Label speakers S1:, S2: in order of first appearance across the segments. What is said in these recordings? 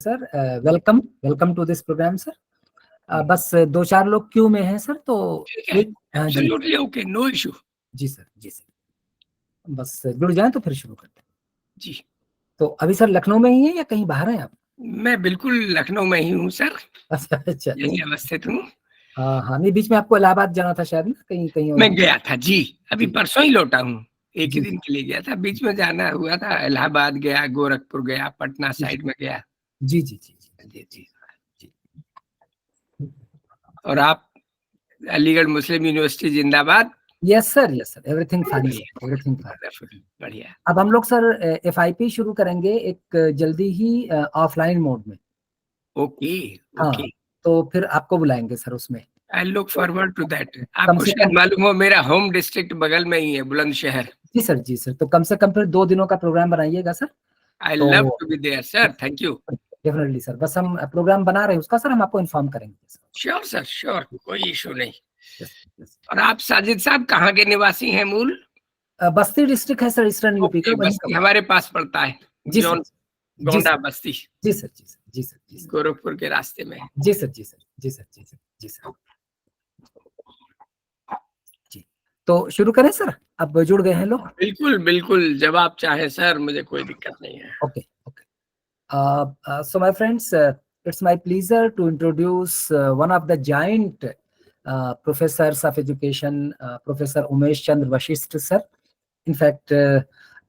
S1: Sir welcome to this program sir. बस दो चार लोग क्यू में हैं सर, तो हाँ जी
S2: एब्सोल्युटली ओके, नो इशू।
S1: जी सर, बस जुड़ जाएं तो फिर शुरू करते हैं
S2: जी।
S1: तो अभी सर लखनऊ में ही है या कहीं बाहर हैं आप?
S2: मैं बिल्कुल लखनऊ में ही हूँ सर,
S1: अच्छा
S2: यही अवस्थित हूँ।
S1: हाँ नहीं, बीच में आपको इलाहाबाद जाना था शायद ना, कहीं कहीं और।
S2: मैं गया था जी, अभी परसों ही लौटा हूँ। एक ही
S1: जी
S2: दिन के लिए गया था, बीच में जाना हुआ था, इलाहाबाद गया, गोरखपुर गया, पटना
S1: जी
S2: साइड में गया।
S1: जी जी जी
S2: जी जी।
S1: जी।
S2: और आप? अलीगढ़ मुस्लिम यूनिवर्सिटी जिंदाबाद।
S1: Yes sir everything fine sir, everything fine.
S2: Wonderful, बढ़िया।
S1: अब हम लोग सर FIP शुरू करेंगे एक जल्दी ही ऑफलाइन मोड में।
S2: ओके
S1: हाँ,
S2: ओके,
S1: तो फिर आपको बुलाएंगे सर उसमें।
S2: I look forward to that.
S1: कम
S2: आपको
S1: से
S2: शायद
S1: कम
S2: मालूम हो, मेरा होम डिस्ट्रिक्ट बगल में ही है, बुलंदशहर।
S1: जी सर, तो कम से कम फिर 2 दिनों का प्रोग्राम बनाइएगा sir.
S2: I
S1: to
S2: love to be there sir, thank you.
S1: Definitely sir, बस हम प्रोग्राम बना रहे हैं उसका सर, हम आपको इन्फॉर्म करेंगे सर।
S2: श्योर सर, श्योर, कोई इशू नहीं।
S1: Yes yes.
S2: और आप साजिद साहब कहाँ के निवासी हैं मूल?
S1: बस्ती डिस्ट्रिक्ट है सर, ईस्टर्न यूपी का,
S2: ओके,
S1: वहीं
S2: बस्ती
S1: का।
S2: हमारे पास पड़ता है,
S1: जी सर,
S2: जौन
S1: जी
S2: गोंडा
S1: सर,
S2: बस्ती,
S1: जी सर, जी सर, जी सर, जी सर,
S2: गोरखपुर के रास्ते में।
S1: जी सर, जी सर, जी सर, जी सर, जी सर, जी। तो शुरू करें सर, अब जुड़ गए हैं लोग।
S2: बिल्कुल बिल्कुल, जब आप चाहें सर, मुझे कोई दिक्कत नहीं है।
S1: Okay okay. So my friends, it's my pleasure to introduce one of the giant professors of education, Professor Umesh Chandra Vashisht sir. In fact,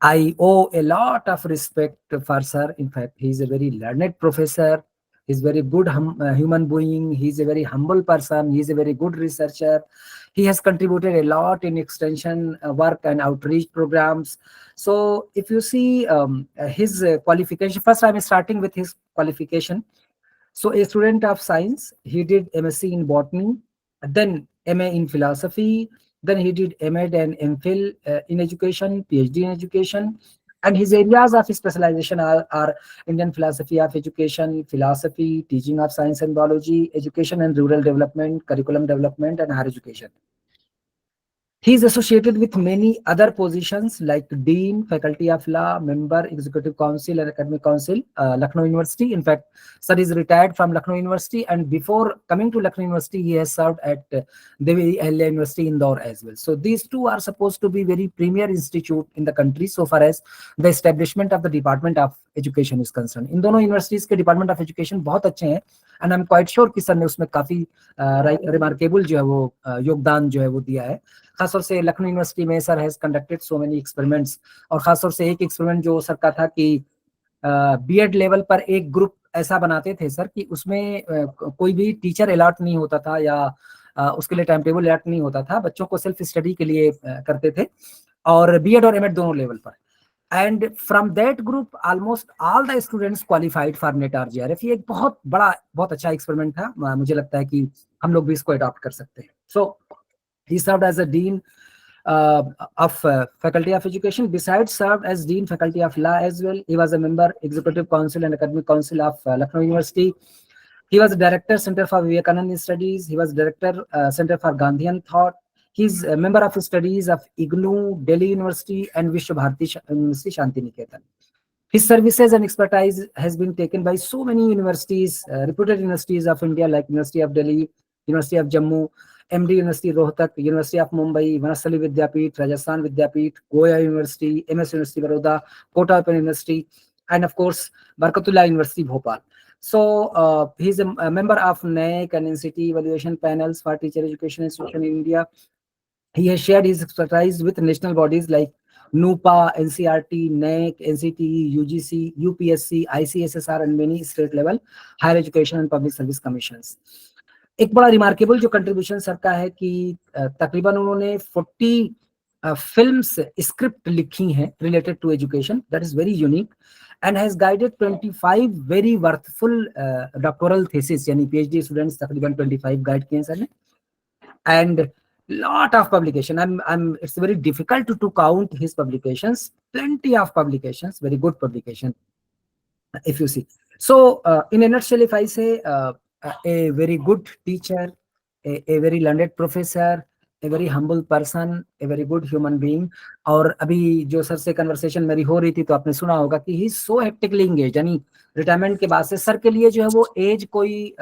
S1: I owe a lot of respect for sir. In fact, he is a very learned professor. He's very good human being. He's a very humble person. He's a very good researcher. He has contributed a lot in extension work and outreach programs. So if you see his qualification, first I'm starting with his qualification. So a student of science, he did MSc in botany, then MA in philosophy, then he did MEd and MPhil in education, PhD in education. And his areas of specialization are Indian philosophy of education, philosophy, teaching of science and biology, education and rural development, curriculum development, and higher education. He is associated with many other positions like Dean, Faculty of Law, Member, Executive Council and Academic Council, Lucknow University. In fact, sir is retired from Lucknow University, and before coming to Lucknow University, he has served at Devi Ahilya University, Indore as well. So these two are supposed to be very premier institute in the country so far as the establishment of the Department of Education is concerned. इन दोनों universities के department of education बहुत अच्छे हैं, and I am quite sure कि sir ने उसमें काफी remarkable जो है वो योगदान जो है वो दिया है। खासतौर से लखनऊ यूनिवर्सिटी में sir has conducted so many experiments, और खासतौर से एक एक्सपेरिमेंट जो सर का था कि बीएड लेवल पर एक ग्रुप ऐसा बनाते थे सर कि उसमें कोई भी टीचर अलॉट नहीं होता था, या उसके लिए टाइम टेबल अलॉट नहीं होता था, बच्चों को सेल्फ स्टडी के लिए करते थे, और बीएड और एमएड दोनों लेवल पर। And from that group almost all the students qualified for net और जेआरएफ। ये एक बहुत अच्छा एक्सपेरिमेंट था, मुझे लगता है कि हम लोग भी इसको अडॉप्ट कर सकते हैं। सो he served as a dean of Faculty of Education. Besides, served as dean Faculty of Law as well. He was a member Executive Council and Academic Council of Lucknow University. He was director Center for Vivekananda Studies. He was director Center for Gandhian Thought. He's a member of studies of IGNOU, Delhi University, and Vishwabharati University, Shanti Niketan. His services and expertise has been taken by so many universities, reputed universities of India like University of Delhi, University of Jammu, MD University Rohtak, University of Mumbai, Vanasali Vidyapeeth, Rajasthan Vidyapeeth, Goya University, MS University Baroda, Kota Open University, and of course Barkatullah University Bhopal. So he's a member of NAEC and NCT evaluation panels for teacher education institution in India. He has shared his expertise with national bodies like NUPA, NCRT, NEC, NCTE, UGC, UPSC, ICSSR, and many state level higher education and public service commissions. एक बड़ा remarkable जो contribution sir का है कि तकरीबन उन्होंने 40 films script लिखी हैं related to education, that is very unique, and has guided 25 very worthful doctoral thesis, यानी पीएचडी स्टूडेंट्स तकरीबन 25 गाइड किए हैं सर ने, and lot of publication. It's very difficult to count his publications. Plenty of publications, very good publication, if you see. So in a nutshell, if I say a very good teacher, a very learned professor, a very humble person, a very good human being. और अभी जो sir से conversation मेरी हो रही थी तो आपने सुना होगा कि ही इज सो हेक्टिकली एंगेज, यानी रिटायरमेंट के बाद से सर के लिए जो है वो एज कोई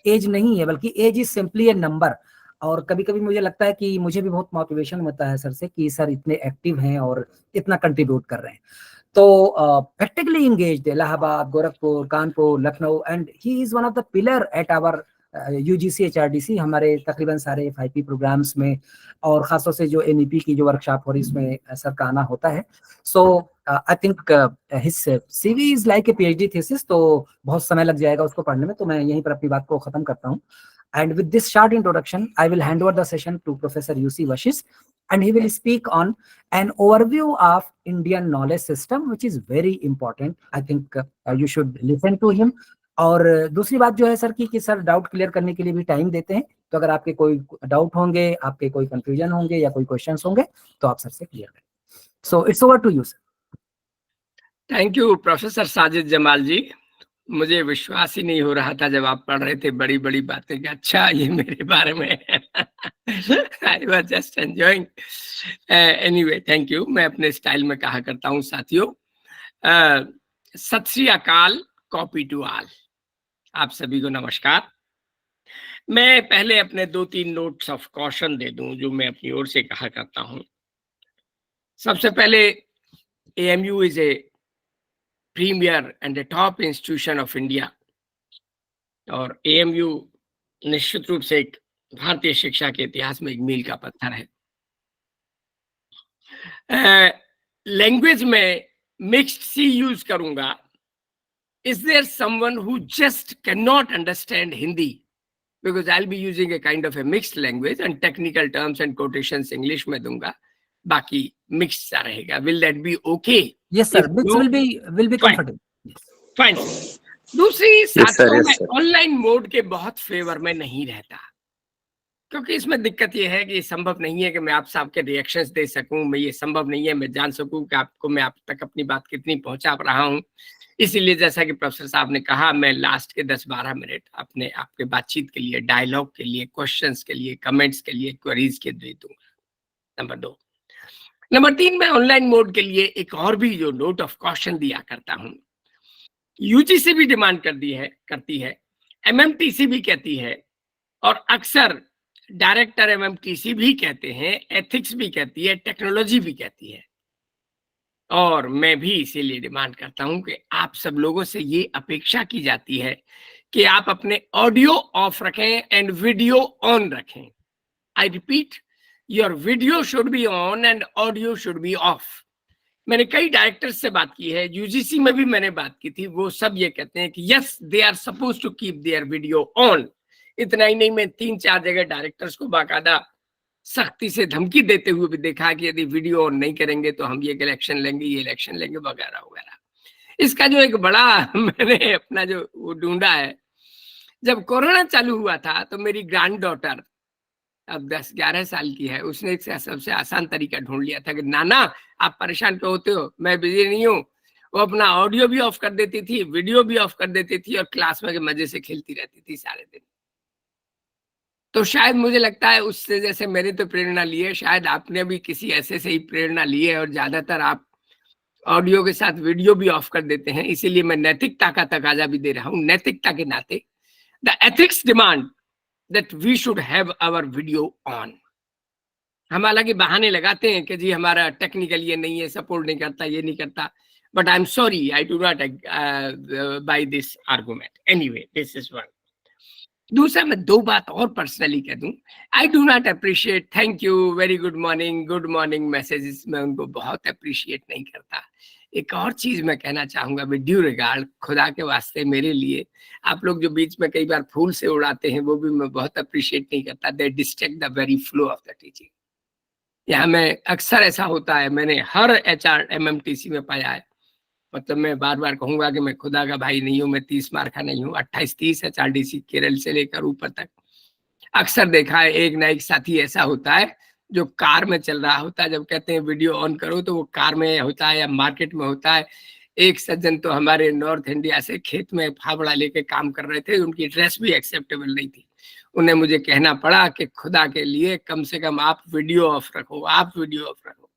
S1: एज नहीं है, बल्कि age is simply a number. और कभी कभी मुझे लगता है कि मुझे भी बहुत मोटिवेशन मिलता है सर से कि सर इतने एक्टिव हैं और इतना कंट्रीब्यूट कर रहे हैं। तो practically engaged Allahabad, Gorakhpur, Kanpur, Lucknow, and he is one of the pillar at our UGC HRDC, हमारे तकरीबन सारे एफआईपी प्रोग्राम्स में, और खासतौर से जो एनईपी की जो वर्कशॉप हो रही है इसमें सर का आना होता है। So I think his CV is like a PhD thesis, तो बहुत समय लग जाएगा उसको पढ़ने में, तो मैं यहीं पर अपनी बात को खत्म करता हूँ। And with this short introduction, I will hand over the session to Professor UC Vashisht, and he will speak on an overview of Indian knowledge system, which is very important. I think you should listen to him. और दूसरी बात जो है sir की कि sir doubt clear करने के लिए भी टाइम देते हैं, तो अगर आपके कोई डाउट होंगे, आपके कोई कंफ्यूजन होंगे या कोई क्वेश्चंस होंगे तो आप सर से क्लियर करें। So it's over to you sir.
S2: Thank you professor Sajid Jamal ji. मुझे विश्वास ही नहीं हो रहा था जब आप पढ़ रहे थे बड़ी बड़ी बातें कि अच्छा ये मेरे बारे में I was just enjoying. Anyway thank you. मैं अपने स्टाइल में कहा करता हूँ साथियों, सत श्री अकाल, कॉपी टू ऑल। आप सभी को नमस्कार। मैं पहले अपने 2-3 नोट्स ऑफ कॉशन दे दूं जो मैं अपनी ओर से कहा करता हूं। सबसे पहले, AMU is a premier and a top institution of India, और एएमयू निश्चित रूप से एक भारतीय शिक्षा के इतिहास में एक मील का पत्थर है। लैंग्वेज में मिक्स्ड सी यूज करूंगा। Is there someone who just can not understand Hindi? Because I'll be using a kind of a mixed language and technical terms and quotations English में दूंगा, बाकी mixed सा रहेगा। Will that be okay?
S1: Yes sir, mix will be comfortable.
S2: Fine. दूसरी साथियों, मैं online mode के बहुत फेवर में नहीं रहता, क्योंकि इसमें दिक्कत ये है कि संभव नहीं है कि मैं आप सबके रिएक्शंस दे सकूं। मैं ये संभव नहीं है मैं जान सकूं कि आपको मैं आप तक अपनी बात कितनी पहुंचा रहा हूं। इसीलिए जैसा कि प्रोफेसर साहब ने कहा, मैं लास्ट के 10-12 मिनट अपने आपके बातचीत के लिए, डायलॉग के लिए, क्वेश्चंस के लिए, कमेंट्स के लिए, क्वेरीज के दे दूंगा। नंबर 2। नंबर 3, मैं ऑनलाइन मोड के लिए एक और भी जो नोट ऑफ कॉशन दिया करता हूं, यूजीसी भी डिमांड करती है, एमएमटीसी भी कहती है, और अक्सर डायरेक्टर एमएमटीसी भी कहते हैं, एथिक्स भी कहती है, टेक्नोलॉजी भी कहती है। और मैं भी इसीलिए डिमांड करता हूं कि आप सब लोगों से ये अपेक्षा की जाती है कि आप अपने ऑडियो ऑफ रखें एंड वीडियो ऑन रखें। I repeat, your video should be on and audio should be of. मैंने कई डायरेक्टर्स से बात की है, यूजीसी में भी मैंने बात की थी, वो सब ये कहते हैं कि yes they are suppose to keep their video on. इतना ही नहीं, मैं 3-4 जगह डायरेक्टर्स को बाकायदा सख्ती से धमकी देते हुए भी देखा कि यदि वीडियो ऑन नहीं करेंगे तो हम ये इलेक्शन लेंगे, ये इलेक्शन लेंगे, वगैरह वगैरह। इसका जो एक बड़ा मैंने अपना जो वो ढूंढा है, जब कोरोना चालू हुआ था तो मेरी ग्रैंड डॉटर अब 10-11 साल की है, उसने एक सबसे आसान तरीका ढूंढ लिया था कि नाना आप परेशान क्यों होते हो, मैं बिजी नहीं हूँ। वो अपना ऑडियो भी ऑफ कर देती थी, वीडियो भी ऑफ कर देती थी, और क्लास में मजे से खेलती रहती थी सारे दिन। तो शायद मुझे लगता है उससे जैसे मैंने तो प्रेरणा ली है, शायद आपने भी किसी ऐसे से ही प्रेरणा ली है, और ज्यादातर आप ऑडियो के साथ वीडियो भी ऑफ कर देते हैं। इसीलिए मैं नैतिकता का तकाजा भी दे रहा हूं। नैतिकता के नाते the ethics demand that we should have our video on. हम हालांकि बहाने लगाते हैं कि जी हमारा टेक्निकल ये नहीं है, सपोर्ट नहीं करता, ये नहीं करता, but I am sorry, I do not buy this argument. Anyway, this is one. दूसरा, मैं 2 बात और पर्सनली कह दूं, I do not appreciate thank you, very good morning messages, मैं उनको बहुत अप्रिशिएट नहीं करता। एक और चीज मैं कहना चाहूंगा, विद ड्यू रिगार्ड, खुदा के वास्ते मेरे लिए आप लोग जो बीच में कई बार फूल से उड़ाते हैं, वो भी मैं बहुत अप्रिशिएट नहीं करता। They distract the very flow of the teaching. यहाँ में अक्सर ऐसा होता है, मैंने हर एचआर एमएमटीसी में पाया है। मतलब मैं बार बार कहूंगा कि मैं खुदा का भाई नहीं हूं, मैं 30 मार्क का नहीं हूं। 28-30 एचआरडीसी केरल से लेकर ऊपर तक अक्सर देखा है, एक ना एक साथी ऐसा होता है जो कार में चल रहा होता है, जब कहते हैं वीडियो ऑन करो तो वो कार में होता है या मार्केट में होता है। एक सज्जन तो हमारे नॉर्थ इंडिया से खेत में फावड़ा लेके काम कर रहे थे, उनकी ड्रेस भी एक्सेप्टेबल नहीं थी, उन्हें मुझे कहना पड़ा कि खुदा के लिए कम से कम आप वीडियो ऑफ रखो, आप वीडियो ऑफ रखो।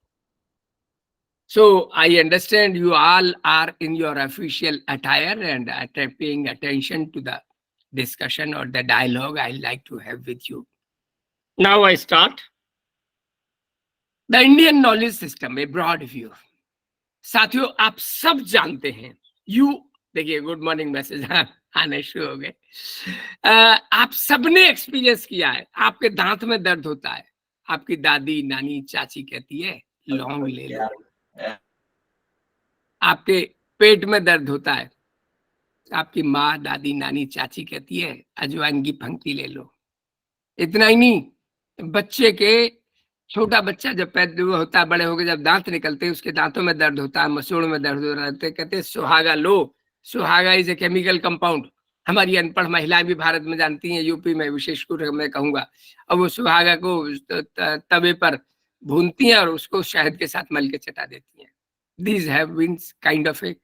S2: So I understand you all are in your official attire and are paying attention to the discussion or the dialogue I like to have with you. Now I start. The Indian knowledge system, a broad view. साथियों, आप सब जानते हैं, देखिए good morning message आने शुरू हो गए। आप सबने एक्सपीरियंस किया है, आपके दांत में दर्द होता है, आपकी दादी नानी चाची कहती है लौंग ले लो, आपके पेट में दर्द होता है, आपकी माँ दादी नानी चाची कहती है अजवाइन की फंकी ले लो। इतना ही नहीं, बच्चे के छोटा बच्चा जब पैदा होता है, बड़े होकर जब दांत निकलते हैं, उसके दांतों में दर्द होता है, मसूड़ में दर्द हो रहा है, कहते हैं सुहागा लो। सुहागा इज ए केमिकल कंपाउंड। हमारी अनपढ़ महिलाएं भी भारत में जानती हैं, यूपी में विशेषकर मैं कहूंगा। अब वो सुहागा को तवे पर भूनती हैं और उसको शहद के साथ मल के चटा देती हैं। These have been kind of a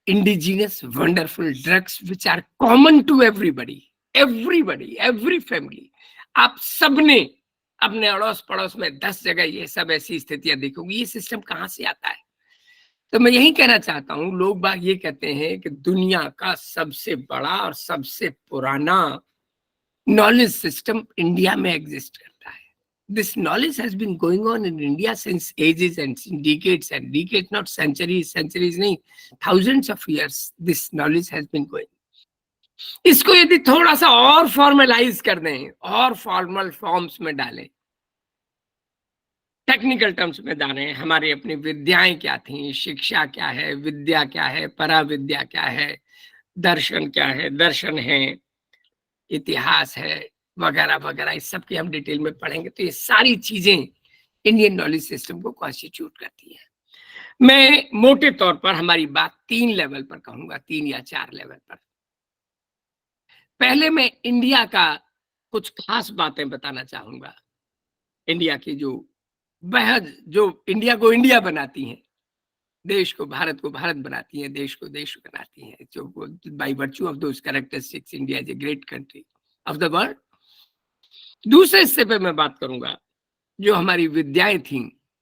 S2: indigenous wonderful drugs which are common to everybody, every family. आप सबने अपने अड़ोस पड़ोस में 10 जगह ये सब ऐसी स्थितियां देखोगी। ये सिस्टम कहाँ से आता है? तो मैं यही कहना चाहता हूँ, लोग बाग ये कहते हैं कि दुनिया का सबसे बड़ा और सबसे पुराना नॉलेज सिस्टम इंडिया में एग्जिस्ट करता है। This knowledge has been going on in India since ages and decades, not centuries नहीं, thousands of years this knowledge has been going. इसको यदि थोड़ा सा और फॉर्मलाइज कर दें और फॉर्मल फॉर्म्स में डालें, टेक्निकल टर्म्स में डालें, हमारी अपनी विद्याएं क्या थी, शिक्षा क्या है, विद्या क्या है, पराविद्या क्या है, दर्शन क्या है, दर्शन है, इतिहास है, वगैरह वगैरह, इस सब की हम डिटेल में पढ़ेंगे। तो ये सारी चीजें इंडियन नॉलेज सिस्टम को कॉन्स्टिट्यूट करती है। मैं मोटे तौर पर हमारी बात 3 लेवल पर कहूंगा, 3 या 4 लेवल पर। पहले मैं इंडिया का कुछ खास बातें बताना चाहूंगा, इंडिया की जो इंडिया को इंडिया बनाती हैं, देश को भारत बनाती हैं, देश को देश बनाती हैं, जो by virtue of those characteristics India is a great country of the world. दूसरे हिस्से पे मैं बात करूंगा जो हमारी विद्याएं थी।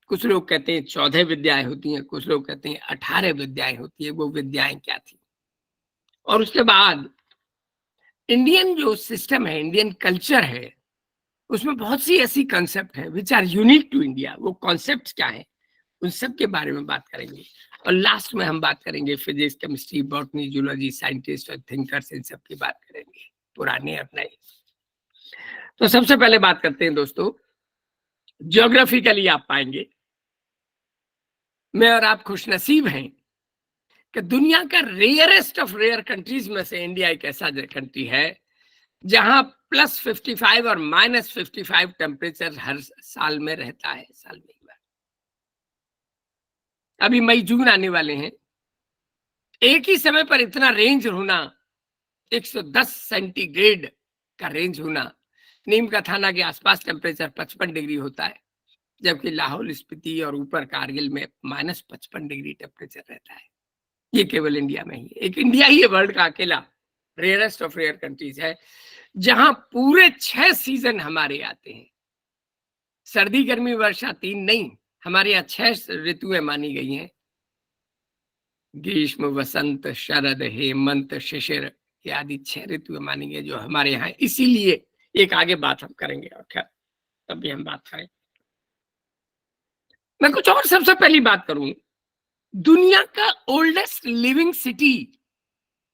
S2: कुछ लोग कहते हैं 14 विद्याएं होती हैं, कुछ लोग कहते हैं 18 विद्याएं होती है। वो विद्याएं क्या थी? और उसके बाद इंडियन जो सिस्टम है, इंडियन कल्चर है, उसमें बहुत सी ऐसी कंसेप्ट है which are unique to India. वो कॉन्सेप्ट क्या है, उन सब के बारे में बात करेंगे। और लास्ट में हम बात करेंगे physics, chemistry, botany, zoology, scientist और थिंकर्स, इन सब की बात करेंगे, पुराने और नए। तो सबसे पहले बात करते हैं दोस्तों, ज्योग्राफिकली आप पाएंगे मैं और आप खुशनसीब हैं कि दुनिया का रेयरेस्ट ऑफ रेयर कंट्रीज में से इंडिया एक ऐसा कंट्री है जहां +55 और -55 टेम्परेचर हर साल में रहता है, साल में एक बार। अभी मई जून आने वाले हैं, एक ही समय पर इतना रेंज होना, 110 सेंटीग्रेड का रेंज होना। नीम का थाना के आसपास टेम्परेचर 55 डिग्री होता है, जबकि लाहौल स्पीति और ऊपर कारगिल में -55 डिग्री टेम्परेचर रहता है। ये केवल इंडिया में ही है। एक इंडिया ही वर्ल्ड का अकेला रेयरेस्ट ऑफ रेयर कंट्रीज है जहां पूरे 6 सीजन हमारे आते हैं। सर्दी, गर्मी, वर्षा 3 नहीं, हमारे यहाँ 6 ऋतुएं मानी गई हैं। ग्रीष्म, वसंत, शरद, हेमंत, शिशिर, ये आदि 6 ऋतुएं मानी गई जो हमारे यहाँ। इसीलिए एक आगे बात हम करेंगे, और खैर तब भी हम बात करें। मैं कुछ और सबसे पहली बात करूं, दुनिया का oldest living city,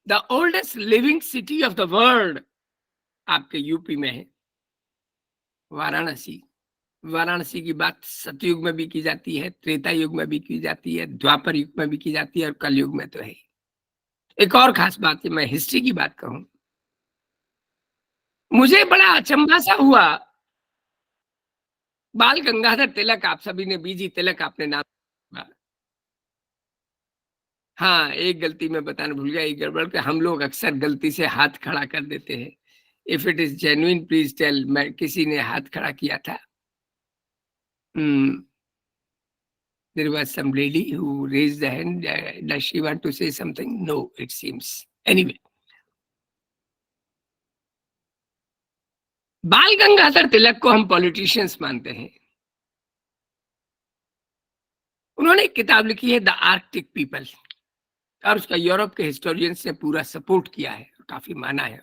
S2: the oldest living city of the world आपके यूपी में है, वाराणसी। वाराणसी की बात सतयुग में भी की जाती है, त्रेता युग में भी की जाती है, द्वापर युग में भी की जाती है, और कलयुग में तो है। एक और खास बात है, मैं हिस्ट्री की बात कहूं, मुझे बड़ा अचंभा सा हुआ। बाल गंगाधर तिलक, आप सभी ने बीजी तिलक आपने नाम, हाँ एक गलती मैं बताना भूल गया, एक गड़बड़ के हम लोग अक्सर गलती से हाथ खड़ा कर देते हैं। If it is genuine please tell, मैं किसी ने हाथ खड़ा किया था। There was some lady who raised the hand. Does she want to say something? No, it seems. Anyway. बाल गंगाधर तिलक को हम पॉलिटिशियंस मानते हैं। उन्होंने एक किताब लिखी है द आर्कटिक पीपल, और उसका यूरोप के हिस्टोरियंस ने पूरा सपोर्ट किया है, काफी माना है।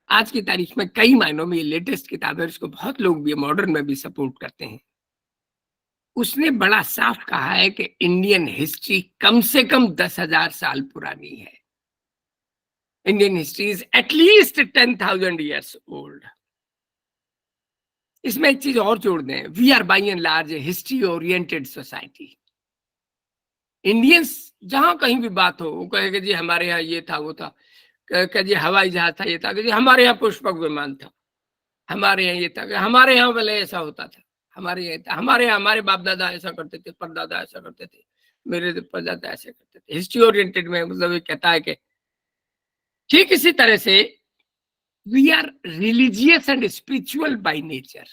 S2: आज की तारीख में कई मायनों में ये लेटेस्ट किताब है, उसको बहुत लोग भी मॉडर्न में भी सपोर्ट करते हैं। उसने बड़ा साफ कहा है कि इंडियन हिस्ट्री कम से कम 10,000 साल पुरानी है। Indian history is at least 10,000 years old. इसमें एक चीज और जोड़ दें, we are by and large a history oriented society. Indians जहां कहीं भी बात हो, वो कहेगा जी हमारे यहाँ ये था वो था, कह जी हवाई जहाज था ये था, जी हमारे यहाँ पुष्पक विमान था, हमारे यहाँ ये था, हमारे यहाँ भले ऐसा होता था, हमारे यहाँ था, हमारे यहाँ हमारे बाप दादा ऐसा करते थे, परदादा ऐसा करते थे, मेरे परदादा ऐसे करते थे। हिस्ट्री ओरिएंटेड में मतलब ये कहता है कि ठीक इसी तरह से we are religious and spiritual by nature.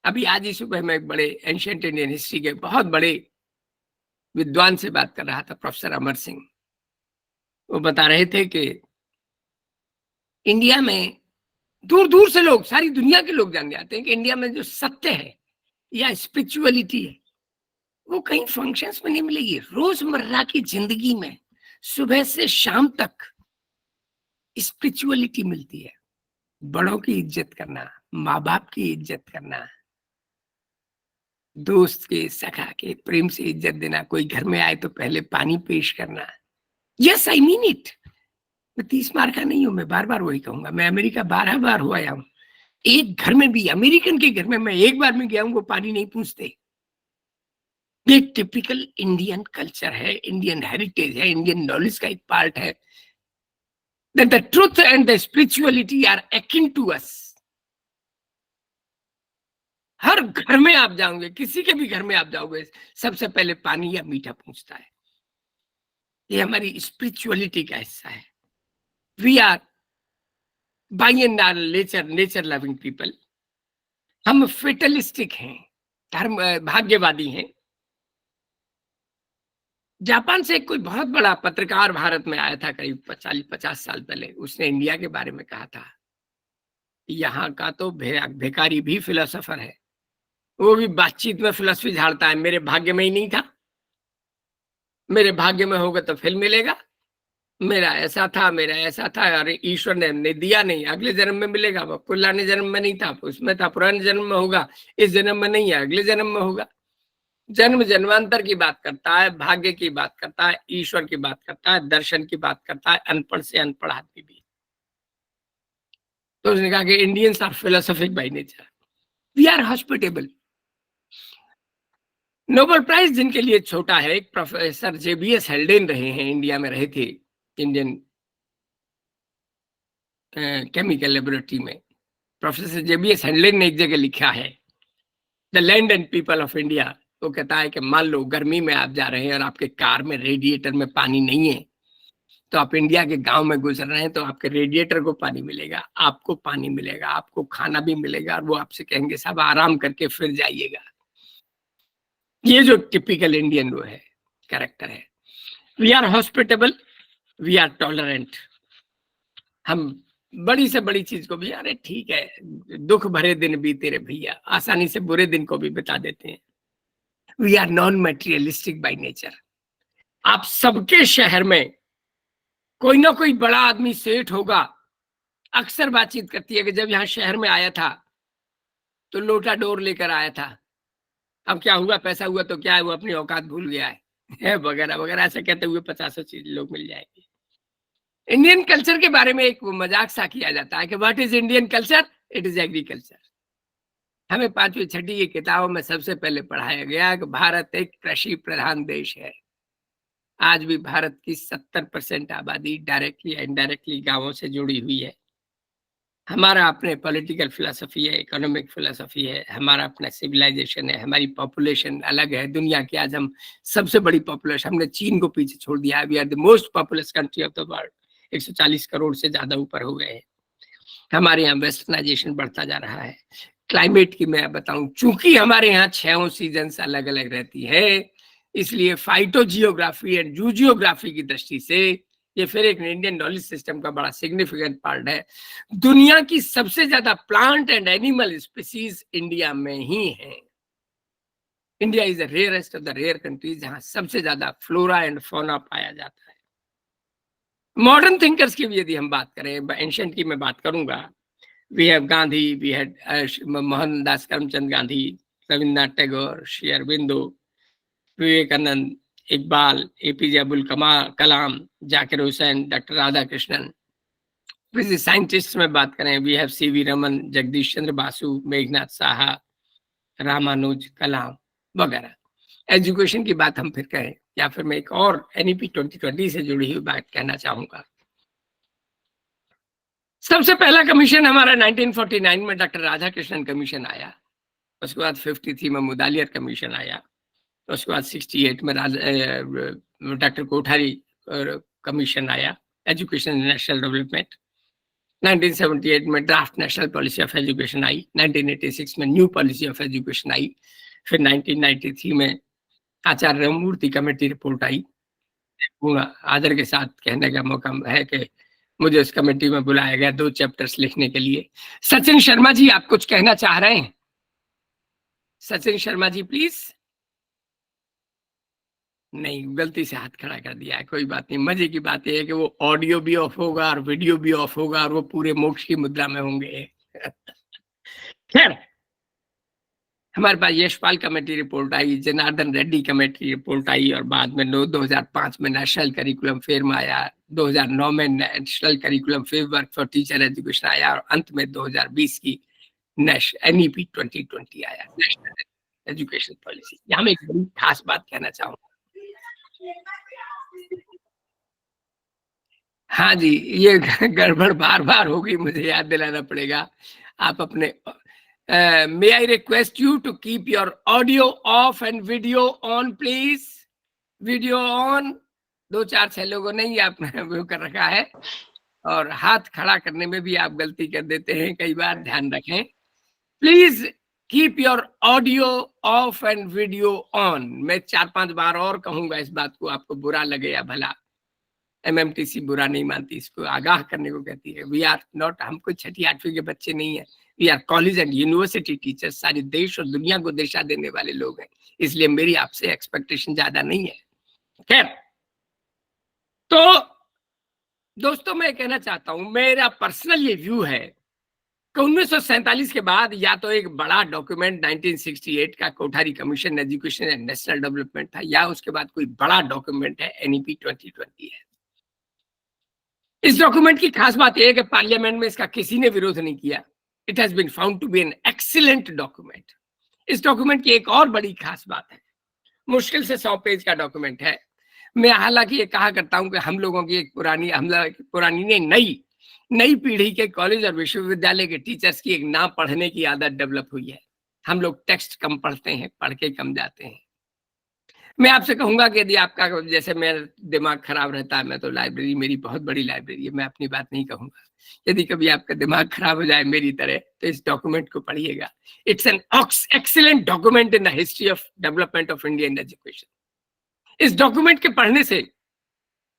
S2: अभी आज ही सुबह मैं एक बड़े एंशिएंट इंडियन हिस्ट्री के बहुत बड़े विद्वान से बात कर रहा था, प्रोफेसर अमर सिंह। वो बता रहे थे कि इंडिया में दूर दूर से लोग, सारी दुनिया के लोग जान जाते हैं कि इंडिया में जो सत्य है या स्पिरिचुअलिटी है वो कहीं फंक्शंस में नहीं मिलेगी। रोजमर्रा की जिंदगी में सुबह से शाम तक स्पिरिचुअलिटी मिलती है। बड़ों की इज्जत करना, माँ बाप की इज्जत करना, दोस्त के सखा के प्रेम से इज्जत देना, कोई घर में आए तो पहले पानी पेश करना। Yes I mean it. मैं 30 बार का नहीं हूं, मैं बार बार वही कहूंगा। मैं अमेरिका 12 बार हुआ हूं, एक घर में भी, अमेरिकन के घर में मैं एक बार में गया हूं, वो पानी नहीं पूछते। ये टिपिकल इंडियन कल्चर है, इंडियन हेरिटेज है, इंडियन नॉलेज का एक पार्ट है। That the truth and the spirituality are akin to us. हर घर में आप जाओगे, किसी के भी घर में आप जाओगे, सबसे पहले पानी या मीठा पूछता है। ये हमारी स्पिरिचुअलिटी का हिस्सा है। We are by and large nature loving people. हम फेटलिस्टिक हैं, धर्म भाग्यवादी हैं। जापान से कोई बहुत बड़ा पत्रकार भारत में आया था करीब 40-50 साल पहले। उसने इंडिया के बारे में कहा था, यहाँ का तो भिखारी भी फिलोसोफर है, वो भी बातचीत में फिलोसफी झाड़ता है। मेरे भाग्य में ही नहीं था, मेरे भाग्य में होगा तो फिर मिलेगा, मेरा ऐसा था, मेरा ऐसा था, अरे ईश्वर ने हमने दिया नहीं, अगले जन्म में मिलेगा। वो पुराने जन्म में नहीं था, उसमें था, पुराने जन्म में होगा, इस जन्म में नहीं है, अगले जन्म में होगा। जन्म जन्मांतर की बात करता है, भाग्य की बात करता है, ईश्वर की बात करता है, दर्शन की बात करता है, अनपढ़ से अनपढ़ आदमी भी। तो उसने कहा कि Indians are philosophic by nature, we are hospitable. Nobel prize जिनके लिए छोटा है, एक प्रोफेसर जेबीएस हेल्डेन रहे हैं, इंडिया में रहे थे, इंडियन केमिकल लेबोरेटरी में। प्रोफेसर जेबीएस हेल्डेन ने एक जगह लिखा है, the land and people of India. वो कहता है कि मान लो गर्मी में आप जा रहे हैं और आपके कार में रेडिएटर में पानी नहीं है, तो आप इंडिया के गांव में गुजर रहे हैं, तो आपके रेडिएटर को पानी मिलेगा, आपको पानी मिलेगा, आपको खाना भी मिलेगा, और वो आपसे कहेंगे साहब आराम करके फिर जाइएगा। ये जो टिपिकल इंडियन वो है, कैरेक्टर है। We are hospitable, we are tolerant. हम बड़ी से बड़ी चीज को भी, अरे ठीक है, दुख भरे दिन बीते रे भैया, आसानी से बुरे दिन को भी बता देते हैं। We are non materialistic by nature. आप सबके शहर में कोई ना कोई बड़ा आदमी सेठ होगा। अक्सर बातचीत करती है कि जब यहाँ शहर में आया था तो लोटा डोर लेकर आया था, अब क्या हुआ, पैसा हुआ तो क्या है, वो अपनी औकात भूल गया है वगैरह वगैरह। ऐसे कहते हुए 50 चीज लोग मिल जाएंगे। इंडियन कल्चर के बारे में एक मजाक सा किया जाता है कि what is Indian culture, it is agriculture. हमें 5वीं 6वीं की किताबों में सबसे पहले पढ़ाया गया कि भारत एक कृषि प्रधान देश है। आज भी भारत की 70% आबादी डायरेक्टली या इनडायरेक्टली गांवों से जुड़ी हुई है। हमारा अपने पॉलिटिकल फिलोसफी है, इकोनॉमिक फिलोसफी है, हमारा अपना सिविलाइजेशन है, हमारी पॉपुलेशन अलग है। दुनिया की आज हम सबसे बड़ी पॉपुलेशन, हमने चीन को पीछे छोड़ दिया है। We are the most populous country of the world, 140 crore से ज्यादा ऊपर हो गए हैं। हमारे यहाँ वेस्टर्नाइजेशन बढ़ता जा रहा है। क्लाइमेट की मैं बताऊं, चूंकि हमारे यहाँ 6 सीजन्स अलग अलग रहती है, इसलिए फाइटो जियोग्राफी एंड जूजियोग्राफी की दृष्टि से ये फिर एक इंडियन नॉलेज सिस्टम का बड़ा सिग्निफिकेंट पार्ट है। दुनिया की सबसे ज्यादा plant and animal species India में ही है। India is the rarest of the rare countries जहां सबसे ज्यादा फ्लोरा एंड फौना पाया जाता है। मॉडर्न थिंकर्स की भी यदि हम बात करें, एंशिएंट की मैं बात करूंगा, we have Gandhi, we had Mohandas Karamchand Gandhi, Rabindranath Tagore, Shri Aurobindo, Vivekananda, Iqbal, APJ Abdul Kalam, Zakir Hussain, doctor Radha Krishnan. Physics scientist में बात करें, we have C V Raman, Jagadish Chandra Basu, Meghnad Saha, Ramanuja, Kalam वगैरह। एजुकेशन की बात हम फिर करें या फिर मैं एक और एनईपी 2020 से जुड़ी हुई बात कहना चाहूंगा। सबसे पहला कमीशन हमारा 1949 में डॉक्टर राधा कृष्णन कमीशन आया। उसके बाद 53 में मुदालियर कमीशन आया। उसके बाद 68 में डॉक्टर कोठारी कमीशन आया, एजुकेशन नेशनल डेवलपमेंट। 1978 में draft national policy of education I. 1986 में new policy of education I. फिर 1993 में आचार्य राममूर्ति कमेटी रिपोर्ट आई। पूर्ण आदर के साथ कहने का मौका है कि मुझे उस कमेटी में बुलाया गया 2 चैप्टर्स लिखने के लिए। सचिन शर्मा जी, आप कुछ कहना चाह रहे हैं? सचिन शर्मा जी प्लीज। नहीं, गलती से हाथ खड़ा कर दिया है, कोई बात नहीं। मजे की बात यह है कि वो ऑडियो भी ऑफ होगा और वीडियो भी ऑफ होगा और वो पूरे मोक्ष की मुद्रा में होंगे। खैर, हमारे पास यशपाल कमेटी रिपोर्ट आई, जनार्दन रेड्डी कमेटी रिपोर्ट आई और बाद में 2005 में नेशनल करिकुलम फेम आया। 2009 में national curriculum framework for teacher education आया और अंत में 2020 की एनईपी 2020 आया, नेशनल एजुकेशन पॉलिसी। यहाँ मैं एक बड़ी खास बात कहना चाहूंगा। हाँ जी, ये गड़बड़ बार बार होगी, मुझे याद दिलाना पड़ेगा। आप अपने may I request you to keep your audio off and video on please? Video on. 2-4-6 लोगों ने ही आपने वो कर रखा है और हाथ खड़ा करने में भी आप गलती कर देते हैं कई बार, ध्यान रखें। Please keep your audio of and video on. मैं 4-5 बार और कहूंगा इस बात को, आपको बुरा लगे या भला। एमएमटीसी बुरा नहीं मानती, इसको आगाह करने को कहती है। वी आर नॉट, हम कोई 6ठी-8वीं के बच्चे नहीं है। We are college and university teachers, सारे देश और दुनिया को दिशा देने वाले लोग हैं, इसलिए मेरी आपसे एक्सपेक्टेशन ज्यादा नहीं है। खैर, तो दोस्तों मैं कहना चाहता हूं, मेरा पर्सनल ये व्यू है कि 1947 के बाद या तो एक बड़ा डॉक्यूमेंट 1968 का Kothari commission education and national development था, या उसके बाद कोई बड़ा डॉक्यूमेंट है एनईपी 2020 है। इस डॉक्यूमेंट की खास बात यह है कि पार्लियामेंट में इसका किसी ने विरोध नहीं किया। It has been found to be an excellent document. इस डॉक्यूमेंट की एक और बड़ी खास बात है, मुश्किल से 100 पेज का डॉक्यूमेंट है। मैं हालांकि ये कहा करता हूं कि हम लोगों की एक पुरानी नहीं नई पीढ़ी के कॉलेज और विश्वविद्यालय के टीचर्स की एक ना पढ़ने की आदत डेवलप हुई है। हम लोग टेक्स्ट कम पढ़ते हैं, पढ़ के कम जाते हैं। मैं आपसे कहूंगा कि यदि आपका, जैसे मेरा दिमाग खराब रहता है, मैं तो लाइब्रेरी, मेरी बहुत बड़ी लाइब्रेरी है, मैं अपनी बात नहीं कहूंगा। यदि कभी आपका दिमाग खराब हो जाए मेरी तरह, तो इस डॉक्यूमेंट को पढ़िएगा। It's an excellent document in the history of development of Indian education. इस डॉक्यूमेंट के पढ़ने से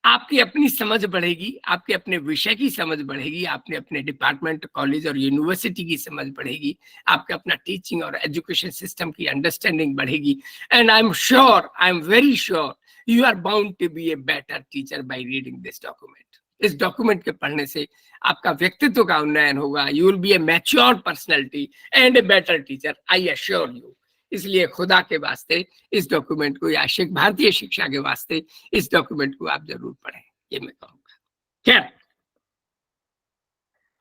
S2: आपकी अपनी समझ बढ़ेगी, आपके अपने विषय की समझ बढ़ेगी, आपने अपने डिपार्टमेंट, कॉलेज और यूनिवर्सिटी की समझ बढ़ेगी, आपके अपना टीचिंग और एजुकेशन सिस्टम की अंडरस्टैंडिंग बढ़ेगी। And I am very sure you are bound to be a better teacher by reading this document. इस डॉक्यूमेंट के पढ़ने से आपका व्यक्तित्व का उन्नयन होगा। You will be a mature personality and a better teacher, I assure you. इसलिए खुदा के वास्ते इस डॉक्यूमेंट को, या भारतीय शिक्षा के वास्ते इस डॉक्यूमेंट को आप जरूर पढ़ें, ये मैं कहूंगा। खैर,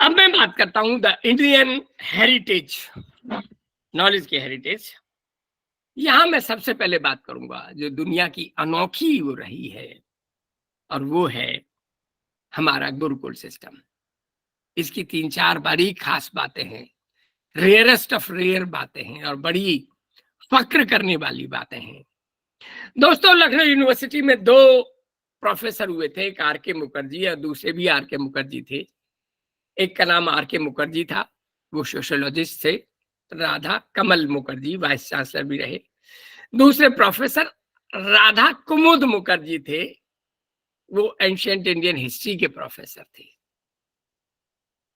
S2: अब मैं बात करता हूं द इंडियन हेरिटेज, नॉलेज की हेरिटेज। यहां मैं सबसे पहले बात करूंगा जो दुनिया की अनोखी वो रही है, और वो है हमारा गुरुकुल सिस्टम। इसकी 3-4 बड़ी खास बातें हैं, रेयरेस्ट ऑफ रेयर बातें हैं और बड़ी फक्र करने वाली बातें हैं। दोस्तों, लखनऊ यूनिवर्सिटी में 2 प्रोफेसर हुए थे, एक आर.के. मुखर्जी और दूसरे भी आर.के. मुखर्जी थे। एक का नाम आर.के. मुखर्जी था, वो सोशियोलॉजिस्ट थे। राधा कमल मुखर्जी वाइस चांसलर भी रहे। दूसरे प्रोफेसर राधा कुमुद मुखर्जी थे, वो एंशिएंट इंडियन हिस्ट्री के प्रोफेसर थे।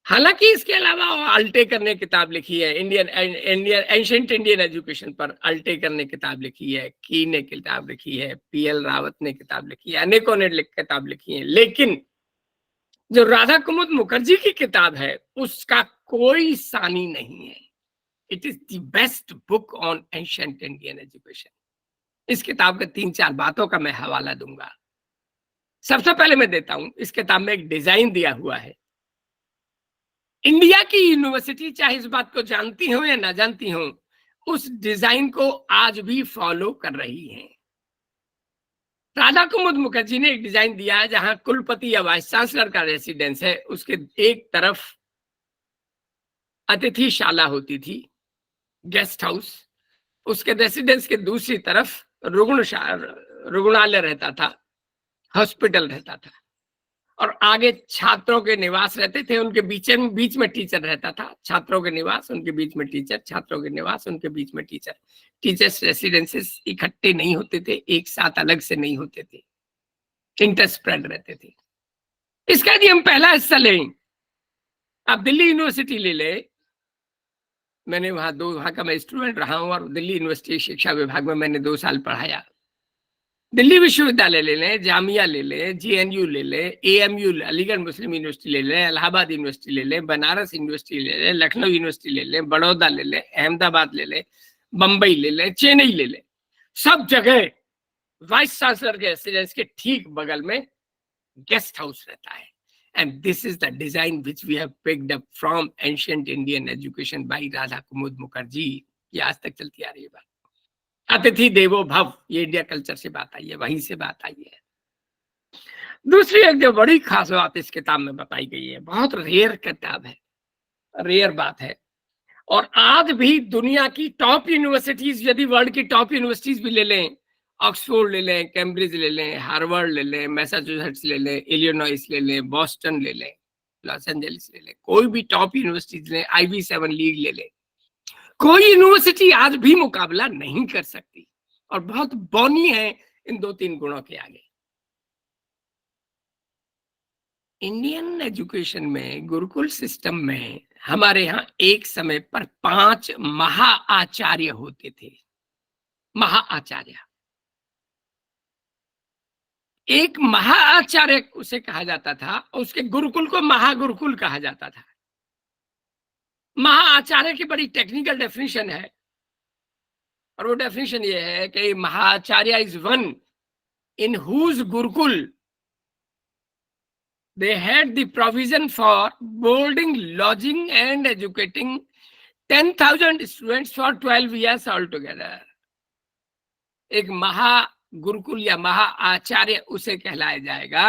S2: हालांकि इसके अलावा अल्टेकर ने किताब लिखी है इंडियन एंशिएंट इंडियन एजुकेशन पर, अल्टेकर ने किताब लिखी है, की ने किताब लिखी है, पीएल रावत ने किताब लिखी है, अनेकों ने किताब लिखी है। लेकिन जो राधा कुमुद मुखर्जी की किताब है उसका कोई सानी नहीं है। It is the best book on ancient Indian education. इस किताब के 3-4 बातों का मैं हवाला दूंगा। सबसे पहले मैं देता हूं, इस किताब में एक डिजाइन दिया हुआ है। इंडिया की यूनिवर्सिटी चाहे इस बात को जानती हो या ना जानती हो, उस डिजाइन को आज भी फॉलो कर रही हैं। राधा कुमुद मुखर्जी ने एक डिजाइन दिया है जहां कुलपति या वाइस चांसलर का रेसिडेंस है, उसके एक तरफ अतिथिशाला होती थी, गेस्ट हाउस, उसके रेसिडेंस के दूसरी तरफ रुग्णालय रहता था, हॉस्पिटल रहता था, और आगे छात्रों के निवास रहते थे, उनके बीच में टीचर रहता था। छात्रों के निवास, उनके बीच में टीचर, छात्रों के निवास, उनके बीच में टीचर। टीचर्स रेसिडेंसेस इकट्ठे नहीं होते थे, एक साथ अलग से नहीं होते थे, इंटरस्प्रेड रहते थे। इसका यदि हम पहला हिस्सा लें, आप दिल्ली यूनिवर्सिटी ले ले, मैंने वहां का मैं स्टूडेंट रहा हूं और दिल्ली यूनिवर्सिटी शिक्षा विभाग में मैंने 2 साल पढ़ाया। दिल्ली विश्वविद्यालय ले लें, जामिया ले लें, जेएनयू ले लें, एएमयू अलीगढ़ मुस्लिम यूनिवर्सिटी ले लें, इलाहाबाद यूनिवर्सिटी ले लें, बनारस यूनिवर्सिटी ले लें, लखनऊ यूनिवर्सिटी ले लें, बड़ौदा ले लें, अहमदाबाद ले लें, बंबई ले लें, चेन्नई ले लें, सब जगह वाइस चांसलर के रेसिडेंस के ठीक बगल में गेस्ट हाउस रहता है। And this is the design which we have picked up from ancient Indian education by Radha Kumud Mukherjee। ये आज तक चलती आ रही है बात। अतिथि देवो भव, ये इंडिया कल्चर से बात आई है, वहीं से बात आई है। दूसरी एक जो बड़ी खास बात इस किताब में बताई गई है, बहुत रेयर किताब है, रेयर बात है, और आज भी दुनिया की टॉप यूनिवर्सिटीज, यदि वर्ल्ड की टॉप यूनिवर्सिटीज भी ले लें, ऑक्सफोर्ड ले लें, कैम्ब्रिज ले लें, हार्वर्ड ले लें, मैसाचुसेट्स ले लें, इलिनॉइस ले लें, बॉस्टन ले लें, लॉस एंजलिस ले लें, कोई भी टॉप यूनिवर्सिटीज ले, IB7 लीग ले लें, कोई यूनिवर्सिटी आज भी मुकाबला नहीं कर सकती, और बहुत बौनी है इन 2-3 गुणों के आगे। इंडियन एजुकेशन में, गुरुकुल सिस्टम में हमारे यहाँ एक समय पर 5 महाआचार्य होते थे। महाआचार्य, एक महाआचार्य उसे कहा जाता था, उसके गुरुकुल को महागुरुकुल कहा जाता था। महाआचार्य की बड़ी टेक्निकल डेफिनेशन है, और वो डेफिनेशन ये है कि Mahacharya is one in whose gurukul they had the provision for boarding, lodging and educating 10,000 students for 12 years altogether। एक महा गुरुकुल या महा आचार्य उसे कहलाया जाएगा